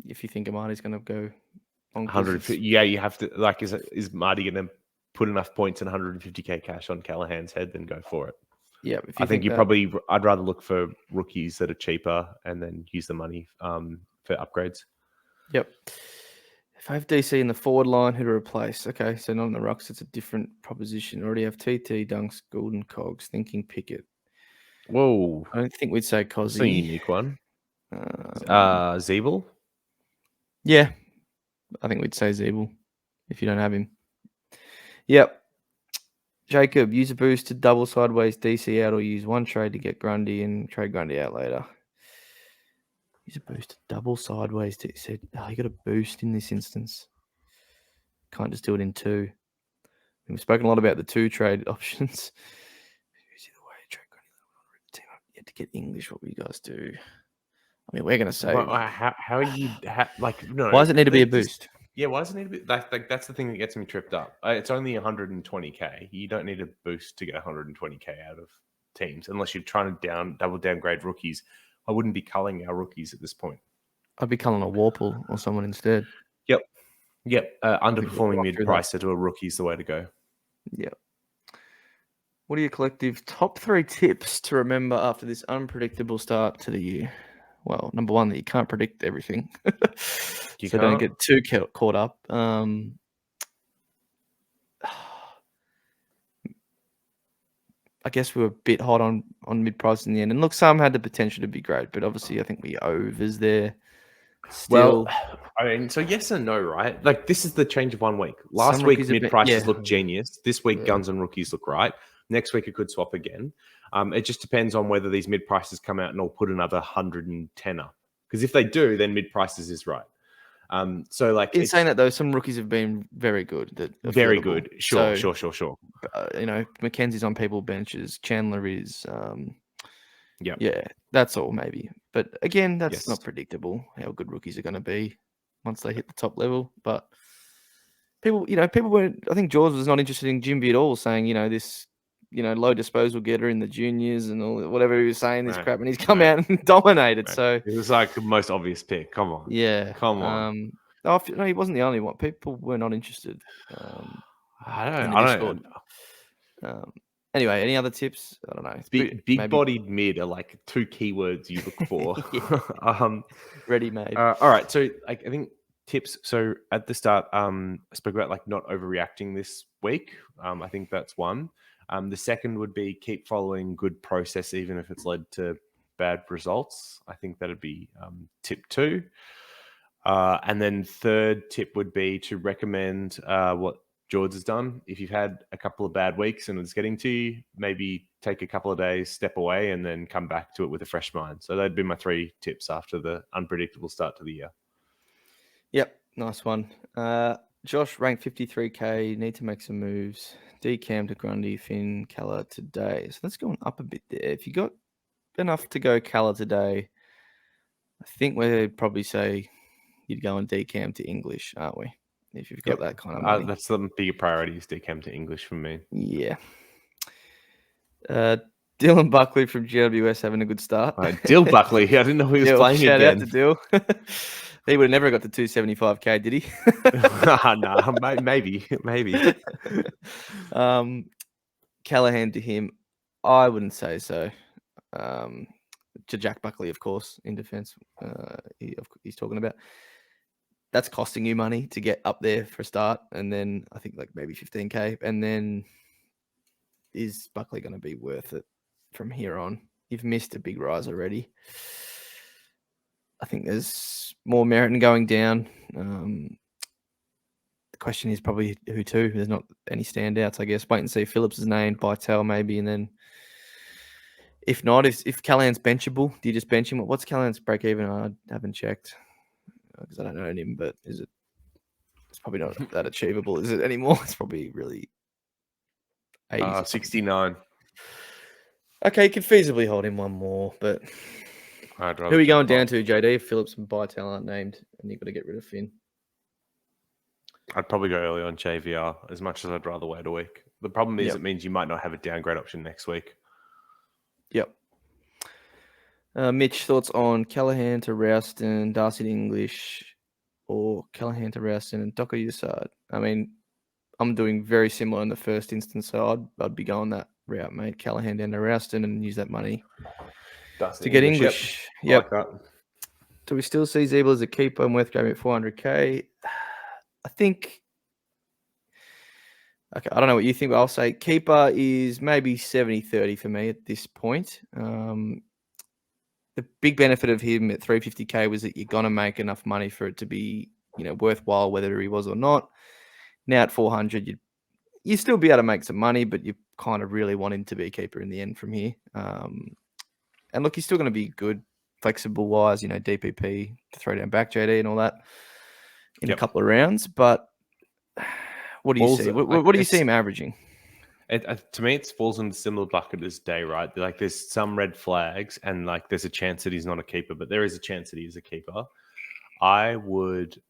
If you think Amadi's going to go 150, you have to like. Is Marty going to put enough points and 150k cash on Callaghan's head? Then go for it. Yeah, I think I'd rather look for rookies that are cheaper and then use the money for upgrades. Yep. If I have DC in the forward line, who to replace? Okay, so not in the rucks. It's a different proposition. Already have TT, Dunks, Goulden, Cogs. Thinking Pickett. Whoa! I don't think we'd say Cozzy. It's a unique one. Zeeble. Yeah, I think we'd say Zeeble if you don't have him. Yep. Jacob, use a boost to double sideways DC out or use one trade to get Grundy and trade Grundy out later. Use a boost to double sideways. He said, you got a boost in this instance. Can't just do it in two. We've spoken a lot about the two trade options. You have to get English. What will you guys do? I mean, we're going to say. How are you no? Why does it need to be a boost? Yeah, why does it need to be like that's the thing that gets me tripped up. It's only 120k. You don't need a boost to get 120k out of teams unless you're trying to double downgrade rookies. I wouldn't be culling our rookies at this point. I'd be culling a Warple or someone instead. Yep. Underperforming mid-price to a rookie is the way to go. Yep. What are your collective top 3 tips to remember after this unpredictable start to the year? Well, number one, that you can't predict everything. Don't get too caught up. I guess we were a bit hot on mid-price in the end. And look, some had the potential to be great, but obviously I think we overs there. Still. Well, I mean, so yes and no, right? Like, this is the change of 1 week. Last week, mid-prices look genius. This week, guns and rookies look right. Next week, it could swap again. It just depends on whether these mid-prices come out and I'll put another 110 up. Because if they do, then mid-prices is right. So, like, in saying that, though, some rookies have been very good. Very good. Sure. Mackenzie's on people benches. Chandler is. Yeah. That's all maybe. But again, that's not predictable how good rookies are going to be once they hit the top level. But people weren't. I think George was not interested in Jimby at all, saying this, low disposal getter in the juniors and all whatever he was saying this crap, and he's come out and dominated. So it was like the most obvious pick. Come on. Yeah. Come on. No, he wasn't the only one. People were not interested. I don't know. Anyway, any other tips? I don't know. Big-bodied mid are like 2 keywords you look for. Ready-made. All right. So I think tips. So at the start, I spoke about like not overreacting this week. I think that's one. The second would be keep following good process, even if it's led to bad results. I think that'd be tip 2. And then third tip would be to recommend what George has done. If you've had a couple of bad weeks and it's getting to you, maybe take a couple of days, step away, and then come back to it with a fresh mind. So that'd be my 3 tips after the unpredictable start to the year. Yep, nice one. Josh, ranked 53k, need to make some moves. Decam to Grundy, Finn, Calla today. So that's going up a bit there. If you got enough to go Calla today, I think we'd probably say you'd go and decam to English, aren't we? If you've got that kind of money. That's the bigger priority is decam to English for me. Yeah. Dylan Buckley from GWS having a good start. Dill Buckley. I didn't know he was playing shout again. Out to Dill. He would have never got to 275k, did he? No, maybe. Callahan to him, I wouldn't say so. To Jack Buckley, of course, in defence, he's talking about. That's costing you money to get up there for a start, and then I think like maybe 15k, and then is Buckley going to be worth it from here on? You've missed a big rise already. I think there's more merit in going down. The question is probably who to. There's not any standouts, I guess. Wait and see Phillips' name, Bytel maybe, and then if not, if Callahan's benchable, do you just bench him? What's Callahan's break even? I haven't checked because I don't own him, but it's probably not that achievable, is it anymore? It's probably really 69. Okay, you could feasibly hold him one more, but who are you going down to, JD? If Phillips and Bytel aren't named, and you've got to get rid of Finn. I'd probably go early on JVR as much as I'd rather wait a week. The problem is it means you might not have a downgrade option next week. Yep. Mitch, thoughts on Callahan to Rouston, Darcy to English, or Callahan to Rouston and Docker Usard? I mean, I'm doing very similar in the first instance, so I'd be going that route, mate. Callahan down to Rouston and use that money to get English. Yep. I like that. Do we still see Zeeble as a keeper and worth going at 400k? I think. Okay, I don't know what you think, but I'll say keeper is maybe 70-30 for me at this point. The big benefit of him at 350k was that you're going to make enough money for it to be, worthwhile, whether he was or not. Now at 400, you still be able to make some money, but you kind of really want him to be a keeper in the end from here. And look, he's still going to be good, flexible wise, DPP to throw down back JD and all that in a couple of rounds. But what do you see? What do you see him averaging? To me, it falls in a similar bucket as Day, right? Like there's some red flags and like there's a chance that he's not a keeper, but there is a chance that he is a keeper. I would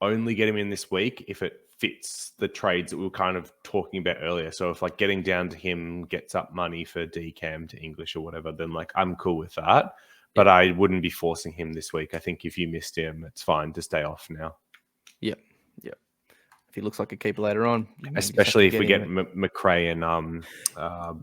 only get him in this week if it fits the trades that we were kind of talking about earlier. So if like getting down to him gets up money for DCAM to English or whatever, then like I'm cool with that. But I wouldn't be forcing him this week. I think if you missed him, it's fine to stay off now. Yeah. If he looks like a keeper later on, especially if we get McRae and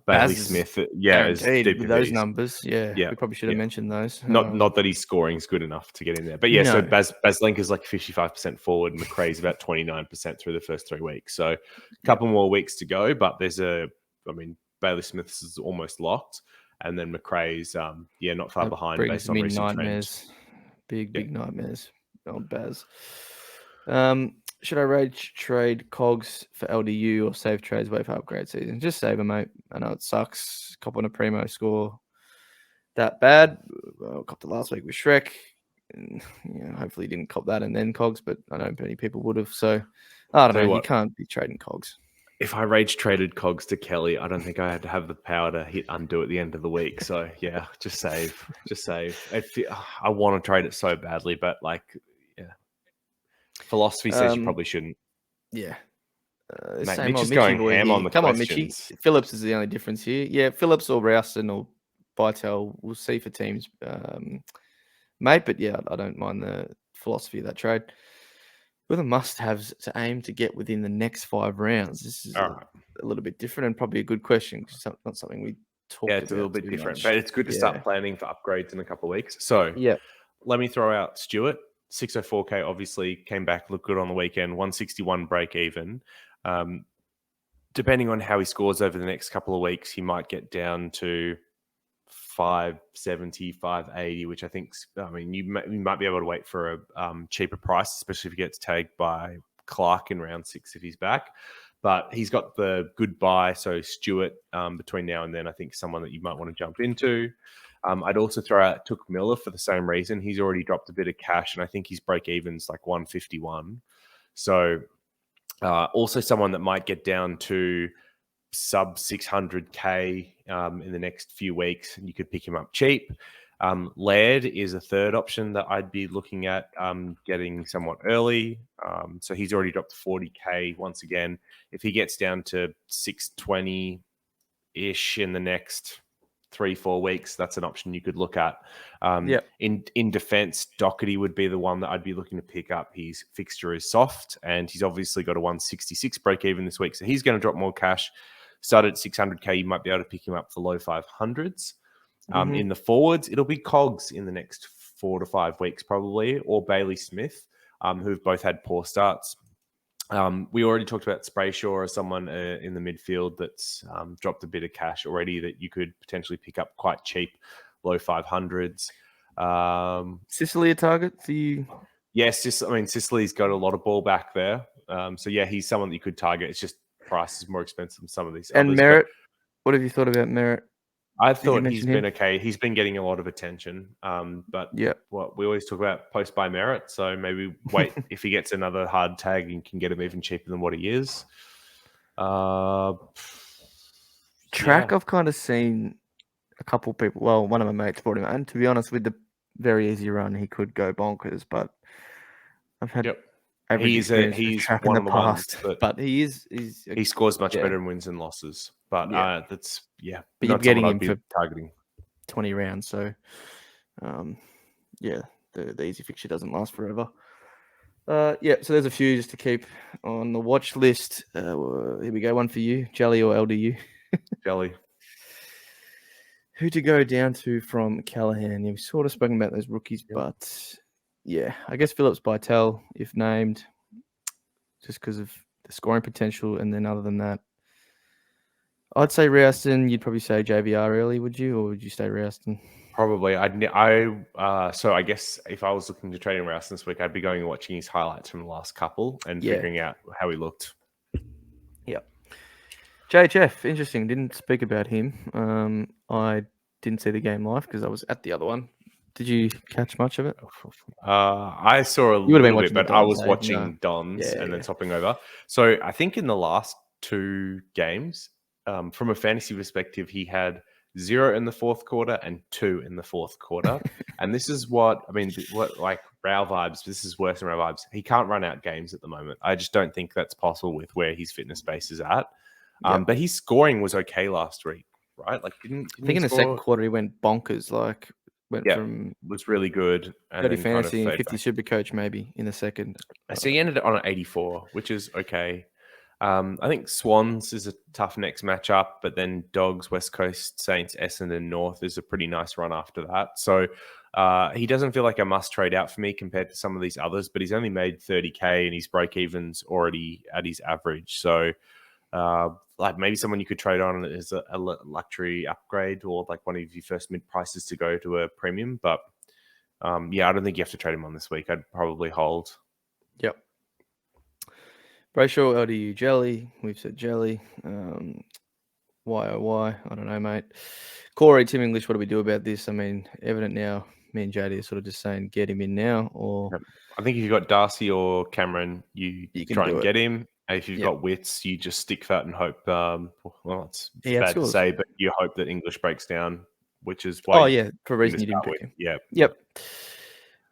Bailey Smith, as DPPs. With those numbers, we probably should have mentioned those. Not that his scoring is good enough to get in there, but so Baslenka is like 55% forward, and McRae's about 29% through the first 3 weeks. So a couple more weeks to go, but Bailey Smith's is almost locked, and then McRae's not far behind based on recent nightmares. Trends. Big nightmares. Old Baz. Should I rage trade Cogs for LDU or save trades, wait for upgrade season? Just save them, mate. I know it sucks. Cop on a primo score that bad. Well, copped it last week with Shrek. And, hopefully didn't cop that and then Cogs, but I know many people would have. So I don't know. You can't be trading Cogs. If I rage traded Cogs to Kelly, I don't think I had to have the power to hit undo at the end of the week. So just save. I want to trade it so badly, but philosophy says you probably shouldn't. Yeah. Mate, Mitch is going ham on the Come questions. on, Mitchy. Phillips is the only difference here. Yeah, Phillips or Rouston or Bytel, we'll see for teams, mate. But I don't mind the philosophy of that trade. With a must-haves to aim to get within the next 5 rounds, this is a little bit different and probably a good question because it's not something we talked about. Yeah, it's a little bit different, but it's good to start planning for upgrades in a couple of weeks. So let me throw out Stewart. 604K obviously came back, looked good on the weekend, 161 break even. Depending on how he scores over the next couple of weeks, he might get down to 570, 580, which I think, you might be able to wait for a cheaper price, especially if he gets tagged by Clark in round 6 if he's back. But he's got the good buy, so Stewart between now and then, I think someone that you might want to jump into. I'd also throw out Took Miller for the same reason. He's already dropped a bit of cash, and I think his break even's like 151. So also someone that might get down to sub 600K in the next few weeks, and you could pick him up cheap. Laird is a third option that I'd be looking at getting somewhat early. So he's already dropped 40K once again. If he gets down to 620-ish in the next 3-4 weeks, that's an option you could look at. In defense, Doherty would be the one that I'd be looking to pick up. His fixture is soft, and he's obviously got a 166 break even this week, so he's going to drop more cash. Started at 600K, you might be able to pick him up for low 500s. In the forwards, it'll be Cogs in the next 4 to 5 weeks probably, or Bailey Smith, who've both had poor starts. We already talked about Sprayshaw as someone in the midfield that's dropped a bit of cash already that you could potentially pick up quite cheap, low 500s. Sicily a target for you? Yes, Sicily's got a lot of ball back there. He's someone that you could target. It's just price is more expensive than some of these and others. Merritt, what have you thought about Merritt? I thought he's been okay. He's been getting a lot of attention. But what we always talk about post by merit. So maybe wait if he gets another hard tag and can get him even cheaper than what he is. Track, I've kind of seen a couple people. Well, one of my mates brought him, and to be honest, with the very easy run, he could go bonkers. But I've had he's track one in the of the past, ones but he scores much better in wins and losses. But that's But you're getting him for targeting 20 rounds, so the easy fixture doesn't last forever. So there's a few just to keep on the watch list. Here we go. One for you, Jelly or LDU? Jelly. Who to go down to from Callahan? We've sort of spoken about those rookies, but I guess Phillips Bytel, if named, just because of the scoring potential. And then other than that, I'd say Rouston. You'd probably say JVR early, would you? Or would you stay Rouston? Probably. So I guess if I was looking to trade in Rouston this week, I'd be going and watching his highlights from the last couple and figuring out how he looked. JHF, interesting. Didn't speak about him. I didn't see the game live because I was at the other one. Did you catch much of it? I saw a You would have been little bit, watching the but I Dons, was eh? watching No. Dons and then Yeah. swapping over. So I think in the last 2 games, from a fantasy perspective, he had 0 in the fourth quarter and 2 in the fourth quarter. And this is what I mean. What like Rao vibes? This is worse than Rao vibes. He can't run out games at the moment. I just don't think that's possible with where his fitness base is at. Yep. But his scoring was okay last week, right? Like didn't I think he in the score? second quarter he went bonkers. Like went Yeah, from was really good and 30 then kind of fantasy and fade 50 back. Supercoach maybe in the second. So he ended on an 84, which is okay. I think Swans is a tough next matchup, but then Dogs, West Coast, Saints, Essendon, North is a pretty nice run after that. So he doesn't feel like a must trade out for me compared to some of these others, but he's only made 30K and his break even's already at his average. So like maybe someone you could trade on as a luxury upgrade or like one of your first mid prices to go to a premium. But yeah, I don't think you have to trade him on this week. I'd probably hold. Yep. Brayshaw, LDU, Jelly. We've said Jelly. YOY. I don't know, mate. Corey, Tim English, what do we do about this? I mean, evident now. Me and JD are sort of just saying get him in now, or Yep. I think if you've got Darcy or Cameron, you can try do and it. get him. If you've Yep. got Wits, you just stick fat and hope. Well, it's He bad to outscores. say, but you hope that English breaks down, which is why Oh, yeah, for a you reason you didn't start pick with. him. Yeah. Yep.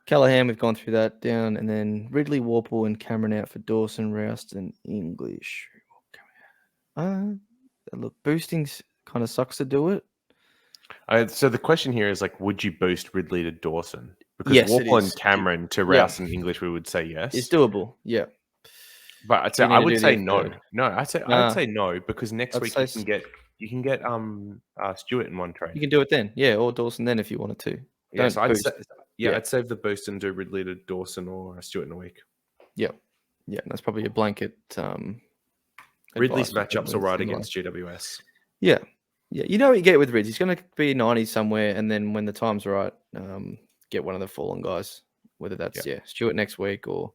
Callahan, we've gone through that down, and then Ridley, Warple, and Cameron out for Dawson, Roust, and English. Look, boosting's kind of sucks to do it. So the question here is like, would you boost Ridley to Dawson? Because Yes, it Warple and is. Cameron to Yeah. Rouse and English, we would say yes. It's doable. Yeah. But I'd Do say you need I to would do say the no. third? No, I'd Nah, say no because next I'd week say you can get Stewart in one trade. you can do it then. Yeah, or Dawson then if you wanted to. Yes, Don't boost. Yeah. I'd save the boost and do Ridley to Dawson or Stewart in a week. Yeah. Yeah, that's probably a blanket Ridley's advice with matchups are right similar. against GWS. Yeah. Yeah. You know what you get with Rids? He's going to be 90 somewhere, and then when the time's right, get one of the fallen guys, whether that's, Stewart next week or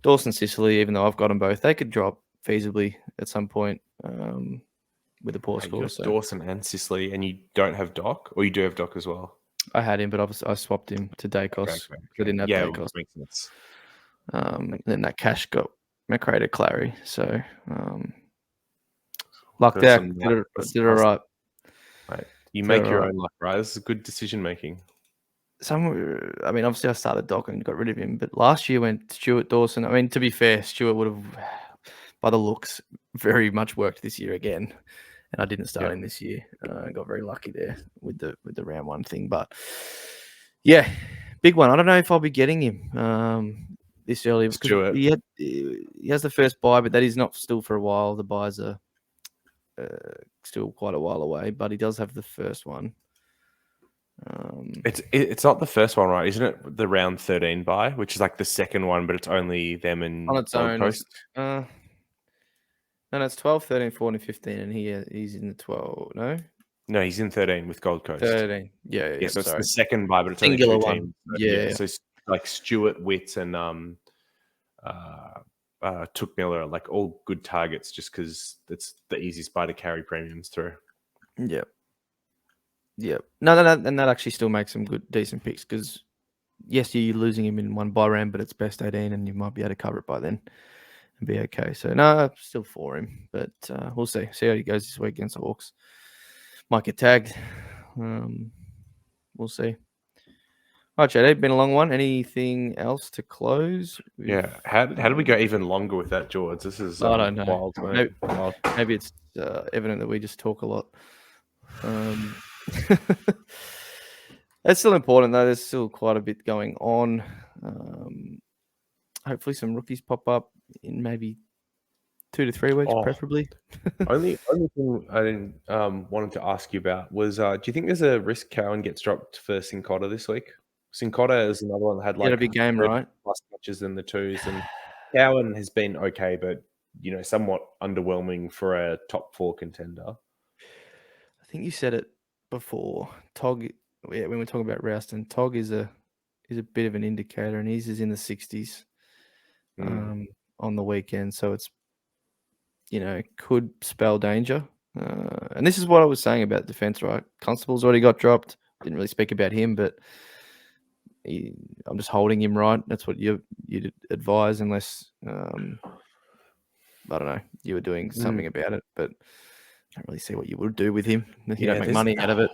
Dawson Sicily, even though I've got them both. They could drop feasibly at some point with a poor You score. got So Dawson and Sicily, and you don't have Doc, or you do have Doc as well. I had him, but I swapped him to Dacos because I didn't have Dacos. Makes sense. Then that cash got McRae to Clary. So lucked out. Did it all right. Right. You make your own luck, right? This is good decision making. I mean, obviously I started Doc and got rid of him, but last year went Stewart, Dawson. I mean, to be fair, Stewart would have, by the looks, very much worked this year again, and I didn't start him this year. I got very lucky there with the round one thing, but yeah, big one. I don't know if I'll be getting him this early because he has the first buy, but that is not still for a while. The buys are still quite a while away, but he does have the first one. It's not the first one, right? Isn't it the round 13 buy, which is like the second one, but it's only them and on its Gold own. Coast? No, it's 12, 13, 14, 15, and he's in the 12. No, he's in 13 with Gold Coast. 13. Yeah. So sorry. it's the second buy, but it's Singular only 2 one. teams. Yeah. So like Stewart, Witts, and Took Miller are like all good targets just because it's the easiest buy to carry premiums through. Yep. No, and that actually still makes some decent picks because yes, you're losing him in one buy round, but it's best 18, and you might be able to cover it by then and be okay. So no, still for him, but we'll see how he goes this week against the Hawks. Might get tagged. We'll see. All right, Jade, been a long one. Anything else to close? How did we go even longer with that, George? This is I don't know. wild. Maybe it's evident that we just talk a lot. It's still important though. There's still quite a bit going on. Hopefully, some rookies pop up in maybe 2 to 3 weeks, preferably. only thing I wanted to ask you about was, do you think there's a risk Cowan gets dropped for Sincotta this week? Sincotta is another one that had like a big game, right? Plus touches in the twos, and Cowan has been okay, but somewhat underwhelming for a top 4 contender. I think you said it before. Tog, when we're talking about Rouston, Tog is a bit of an indicator, and he's in the 60s on the weekend. So it's could spell danger. And this is what I was saying about defence, right? Constable's already got dropped. Didn't really speak about him, but I'm just holding him right. That's what you'd advise, unless I don't know, you were doing something about it, but I don't really see what you would do with him. You don't make money out of it.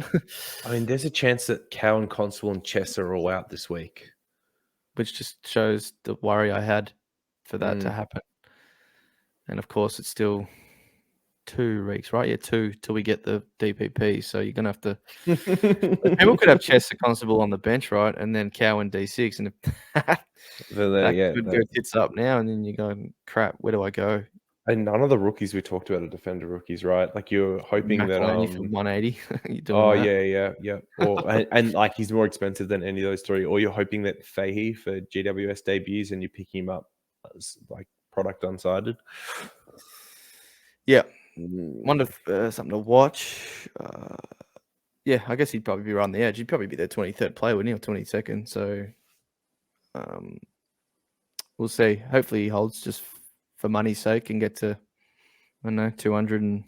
I mean, there's a chance that Cow and Constable and Chess are all out this week. Which just shows the worry I had for that to happen. And of course, it's still 2 weeks, right? Yeah, 2 till we get the DPP. So you're gonna have to. People could have Chess and Constable on the bench, right? And then Cow and D6, and could go tits up now. And then you're going, crap. Where do I go? And none of the rookies we talked about are defender rookies, right? Like you're hoping that for 180. You're doing yeah. Or and like he's more expensive than any of those 3. Or you're hoping that Fahey for GWS debuts and you pick him up as like product unsighted. Yeah. Wonder if something to watch. Yeah, I guess he'd probably be right on the edge. He'd probably be their 23rd player, wouldn't he, or 22nd? So we'll see. Hopefully he holds just for money's sake and get to, I don't know, 200 and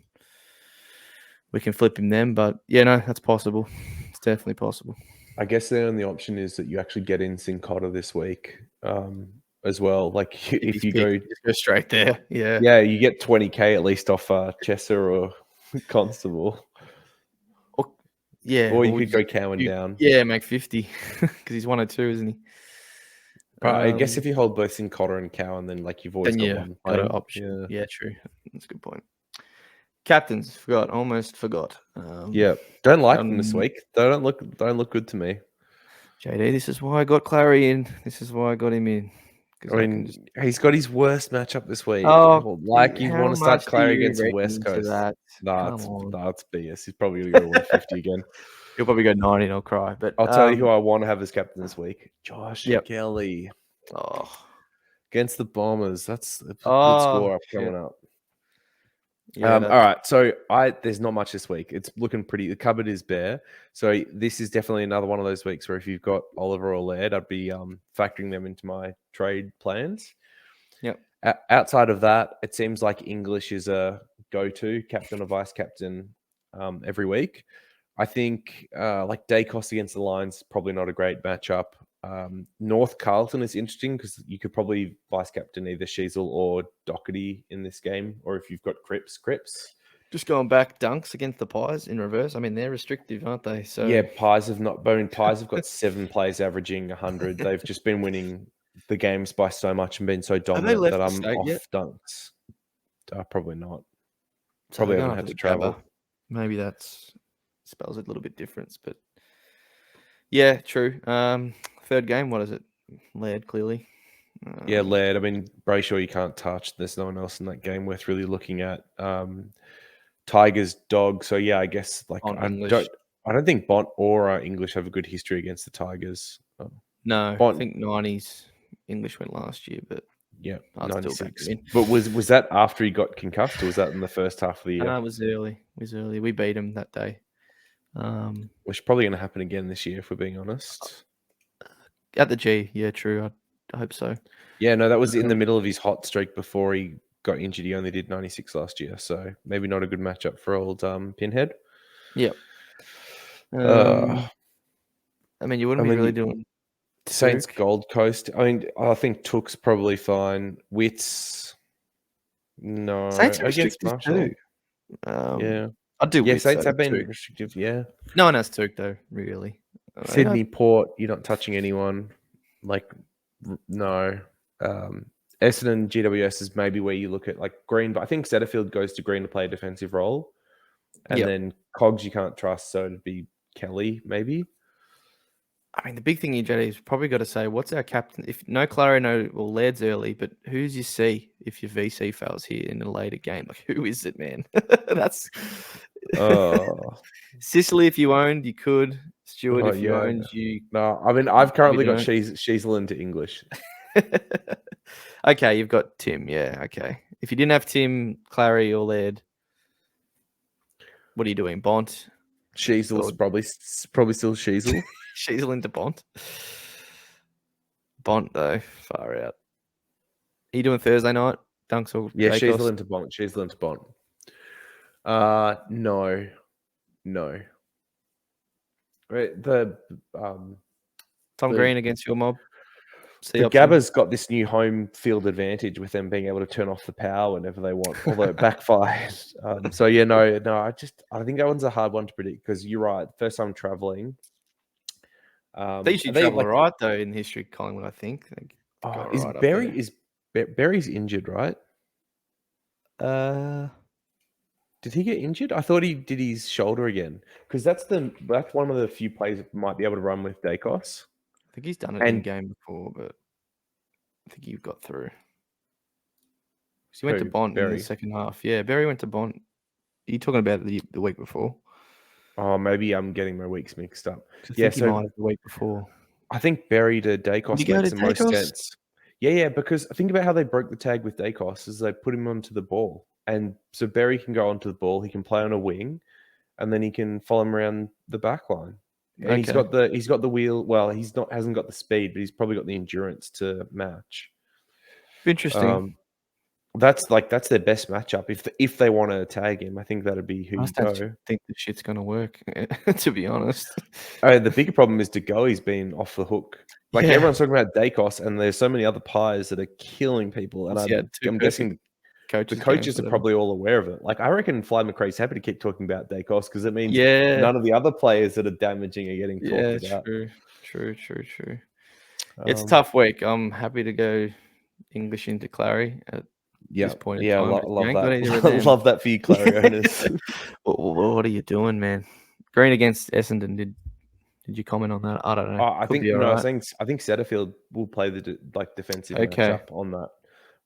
we can flip him then. But yeah, no, that's possible. It's definitely possible. I guess the only option is that you actually get in Sincotta this week as well. Like if you just go straight there. Yeah. Yeah, you get 20K at least off Chesser or Constable. Or you could go Cowan down. Yeah, make 50 because he's 1 or 2, isn't he? But I guess if you hold both Sincotta and Cowan, then like you've always got one got an option. Yeah, true. That's a good point. Captains, almost forgot. Don't like them this week. They don't look good to me. JD, this is why I got Clary in. This is why I got him in. I mean, he's got his worst matchup this week. Oh, like you want to start Clary against West Coast? That's BS. He's probably going to win 50 again. He'll probably go 90 and I'll cry. But I'll tell you who I want to have as captain this week. Josh Kelly. Oh, against the Bombers. That's a good score coming up. Yeah, all right. So there's not much this week. It's looking pretty. The cupboard is bare. So this is definitely another one of those weeks where if you've got Oliver or Laird, I'd be factoring them into my trade plans. Yep. Outside of that, it seems like English is a go-to captain or vice captain every week. I think like Dacos against the Lions, probably not a great matchup. North Carlton is interesting because you could probably vice captain either Sheasel or Doherty in this game, or if you've got Cripps. Just going back, Dunks against the Pies in reverse. I mean, they're restrictive, aren't they? So yeah, Pies have not. Pies have got 7 plays averaging 100. They've just been winning the games by so much and been so dominant that I'm off Dunks. Probably not. Probably haven't had to travel. Maybe that spells it a little bit different, but yeah, true. Third game, what is it? Laird, clearly. Yeah, Laird. I mean, Brayshaw you can't touch. There's no one else in that game worth really looking at. Tigers, Dog. So yeah, I guess like I don't think Bont or English have a good history against the Tigers. No, Bont, I think 90s English went last year, but yeah, 96. But was that after he got concussed, or was that in the first half of the year? No, it was early. We beat him that day. Which is probably going to happen again this year, if we're being honest. At the G, yeah, true. I hope so. Yeah, no, that was in the middle of his hot streak before he got injured. He only did 96 last year, so maybe not a good matchup for old Pinhead. Yep. I mean, you wouldn't be really doing Saints Gold Coast. I mean, I think Took's probably fine. Wits, no. Saints are restrictive too. Yeah. I'd do Wits. Saints have been restrictive, yeah. No one has Took, though, really. Sydney, Port, you're not touching anyone. Like, no. Essendon, GWS is maybe where you look at, like, Green. But I think Setterfield goes to Green to play a defensive role. And then Cogs you can't trust, so it'd be Kelly, maybe. I mean, the big thing here, JD, is probably got to say, what's our captain? If no Clary, Laird's early, but who's your C if your VC fails here in a later game? Like, who is it, man? That's Sicily. If you owned, you could. Stewart, if you owned, you. No, I mean, I've currently got Sheasel into English. Okay, you've got Tim. Yeah, okay. If you didn't have Tim, Clary, or Laird, what are you doing? Bont? Sheasel's probably still Sheasel. Sheasel into Bont. Bont, though, far out. Are you doing Thursday night? Dunks or Yeah, Dacos? Sheasel into Bont. Sheasel into Bont. No. Right, Tom the- Green against your mob. The option. Gabba's got this new home field advantage with them being able to turn off the power whenever they want, although it backfires. So yeah, no, I think that one's a hard one to predict because you're right. First time traveling. They usually travel right though in history, Collingwood. I think. Is Berry's injured, right? Did he get injured? I thought he did his shoulder again because that's one of the few players that might be able to run with Dacos. I think he's done it in game before, but I think he got through. He went to Bont in the second half. Yeah, Berry went to Bont. Are you talking about the week before? Oh, maybe I'm getting my weeks mixed up. I think he might have the week before. I think Berry to Dacos makes the most sense. Yeah, because think about how they broke the tag with Dacos is they put him onto the ball. And so Berry can go onto the ball, he can play on a wing, and then he can follow him around the back line. And he's got the wheel. Well, hasn't got the speed, but he's probably got the endurance to match. Interesting. That's their best matchup. If they want to tag him, I think that'd be who you go. I think the shit's gonna work, to be honest. The bigger problem is Degoe's been off the hook. Everyone's talking about Dacos, and there's so many other pies that are killing people. And I'm guessing the coaches are probably all aware of it. I reckon Fly McRae's happy to keep talking about Dacos because it means none of the other players that are damaging are getting talked about. True. It's a tough week. I'm happy to go English into Clary at this point in time. Love that. Love that for you, Clary owners. What are you doing, man? Green against Essendon. Did you comment on that? I don't know. I think Setterfield will play the defensive matchup on that.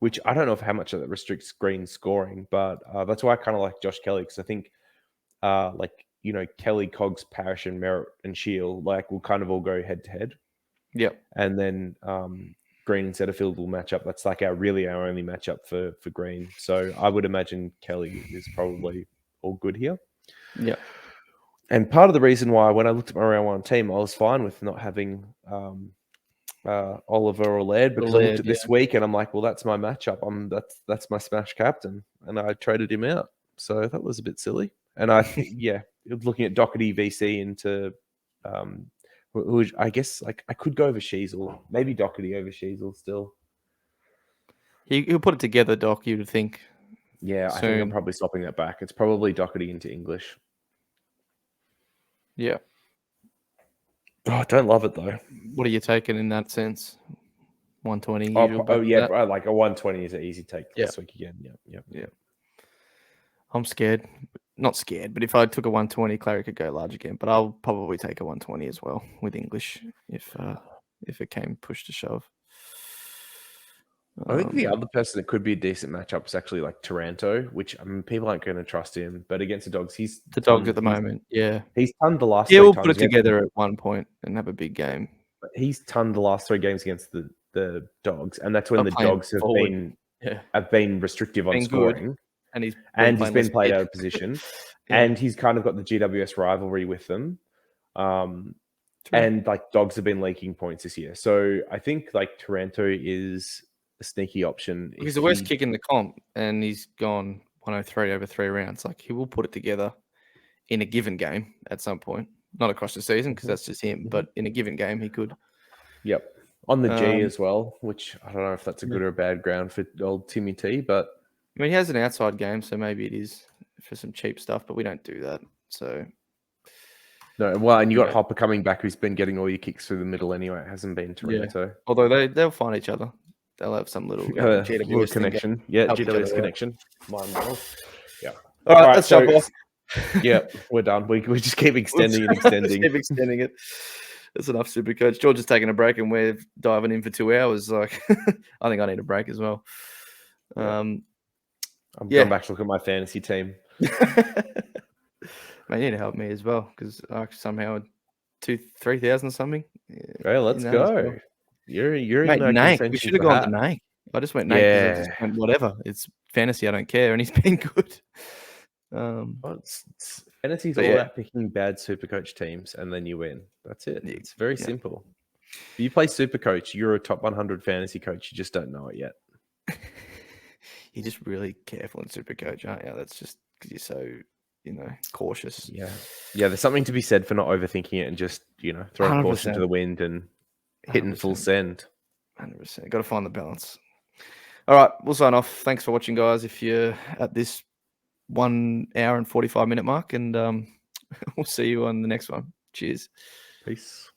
Which I don't know how much of that restricts Green scoring, but that's why I kind of like Josh Kelly because I think, Kelly, Cogs, Parrish, and Merritt and Shield will kind of all go head to head. Yep. And then Green and Setterfield will match up. That's our only matchup for Green. So I would imagine Kelly is probably all good here. Yeah. And part of the reason why when I looked at my round one team, I was fine with not having Oliver or Laird because I looked at this week and I'm like, well, that's my matchup. That's my smash captain, and I traded him out. So that was a bit silly. And I think, looking at Doherty VC into, I guess I could go over Sheasel, maybe Doherty over Sheasel still. He'll put it together, Doc. You would think. Yeah, I think I'm probably swapping that back. It's probably Doherty into English. Yeah. Oh, I don't love it though. What are you taking in that sense? 120. Like a 120 is an easy take this week again. Yeah. I'm scared. Not scared, but if I took a 120, Clary could go large again. But I'll probably take a 120 as well with English if it came push to shove. I think the other person that could be a decent matchup is actually Taranto, which people aren't going to trust him. But against the Dogs, he's the Dogs at the moment. Yeah, he's tunned the last. Yeah, we'll put it together at one point and have a big game. But he's tunned the last 3 games against the Dogs, and that's when the Dogs have been restrictive on scoring. Good. And he's been played out of position, and he's kind of got the GWS rivalry with them. And Dogs have been leaking points this year, so I think Taranto is a sneaky option. He's the worst kick in the comp, and he's gone 103 over 3 rounds. He will put it together in a given game at some point, not across the season because that's just him, but in a given game he could. Yep, on the G as well, which I don't know if that's a good or a bad ground for old Timmy T, but. I mean, he has an outside game, so maybe it is for some cheap stuff, but we don't do that. So, no, well, and you got Hopper coming back, who's been getting all your kicks through the middle anyway. It hasn't been Toronto. Yeah. Although they'll find each other. They'll have some little GWS connection. Yeah, GWS connection. Mine will. Yeah. All right, let's jump off. Yeah, we're done. We just keep extending and extending. Keep extending it. That's enough, Supercoach. George is taking a break, and we're diving in for 2 hours. I think I need a break as well. I'm going back to look at my fantasy team. Man, you need to help me as well because I somehow 3,000 something. Yeah, let's go. Well. You're Mate, in Nank. We should have gone to Nank. I just went Nank because I just went whatever. It's fantasy. I don't care, and he's been good. Fantasy's all about picking bad Supercoach teams, and then you win. That's it. It's very simple. If you play Supercoach, you're a top 100 fantasy coach. You just don't know it yet. you're just really careful in Supercoach, aren't you? That's just because you're so, cautious. Yeah. There's something to be said for not overthinking it and just throwing caution to 100%. the wind and hitting full 100%. send. 100%. Got to find the balance. All right, we'll sign off. Thanks for watching, guys. If you're at this 1 hour and 45 minute mark, and we'll see you on the next one. Cheers. Peace.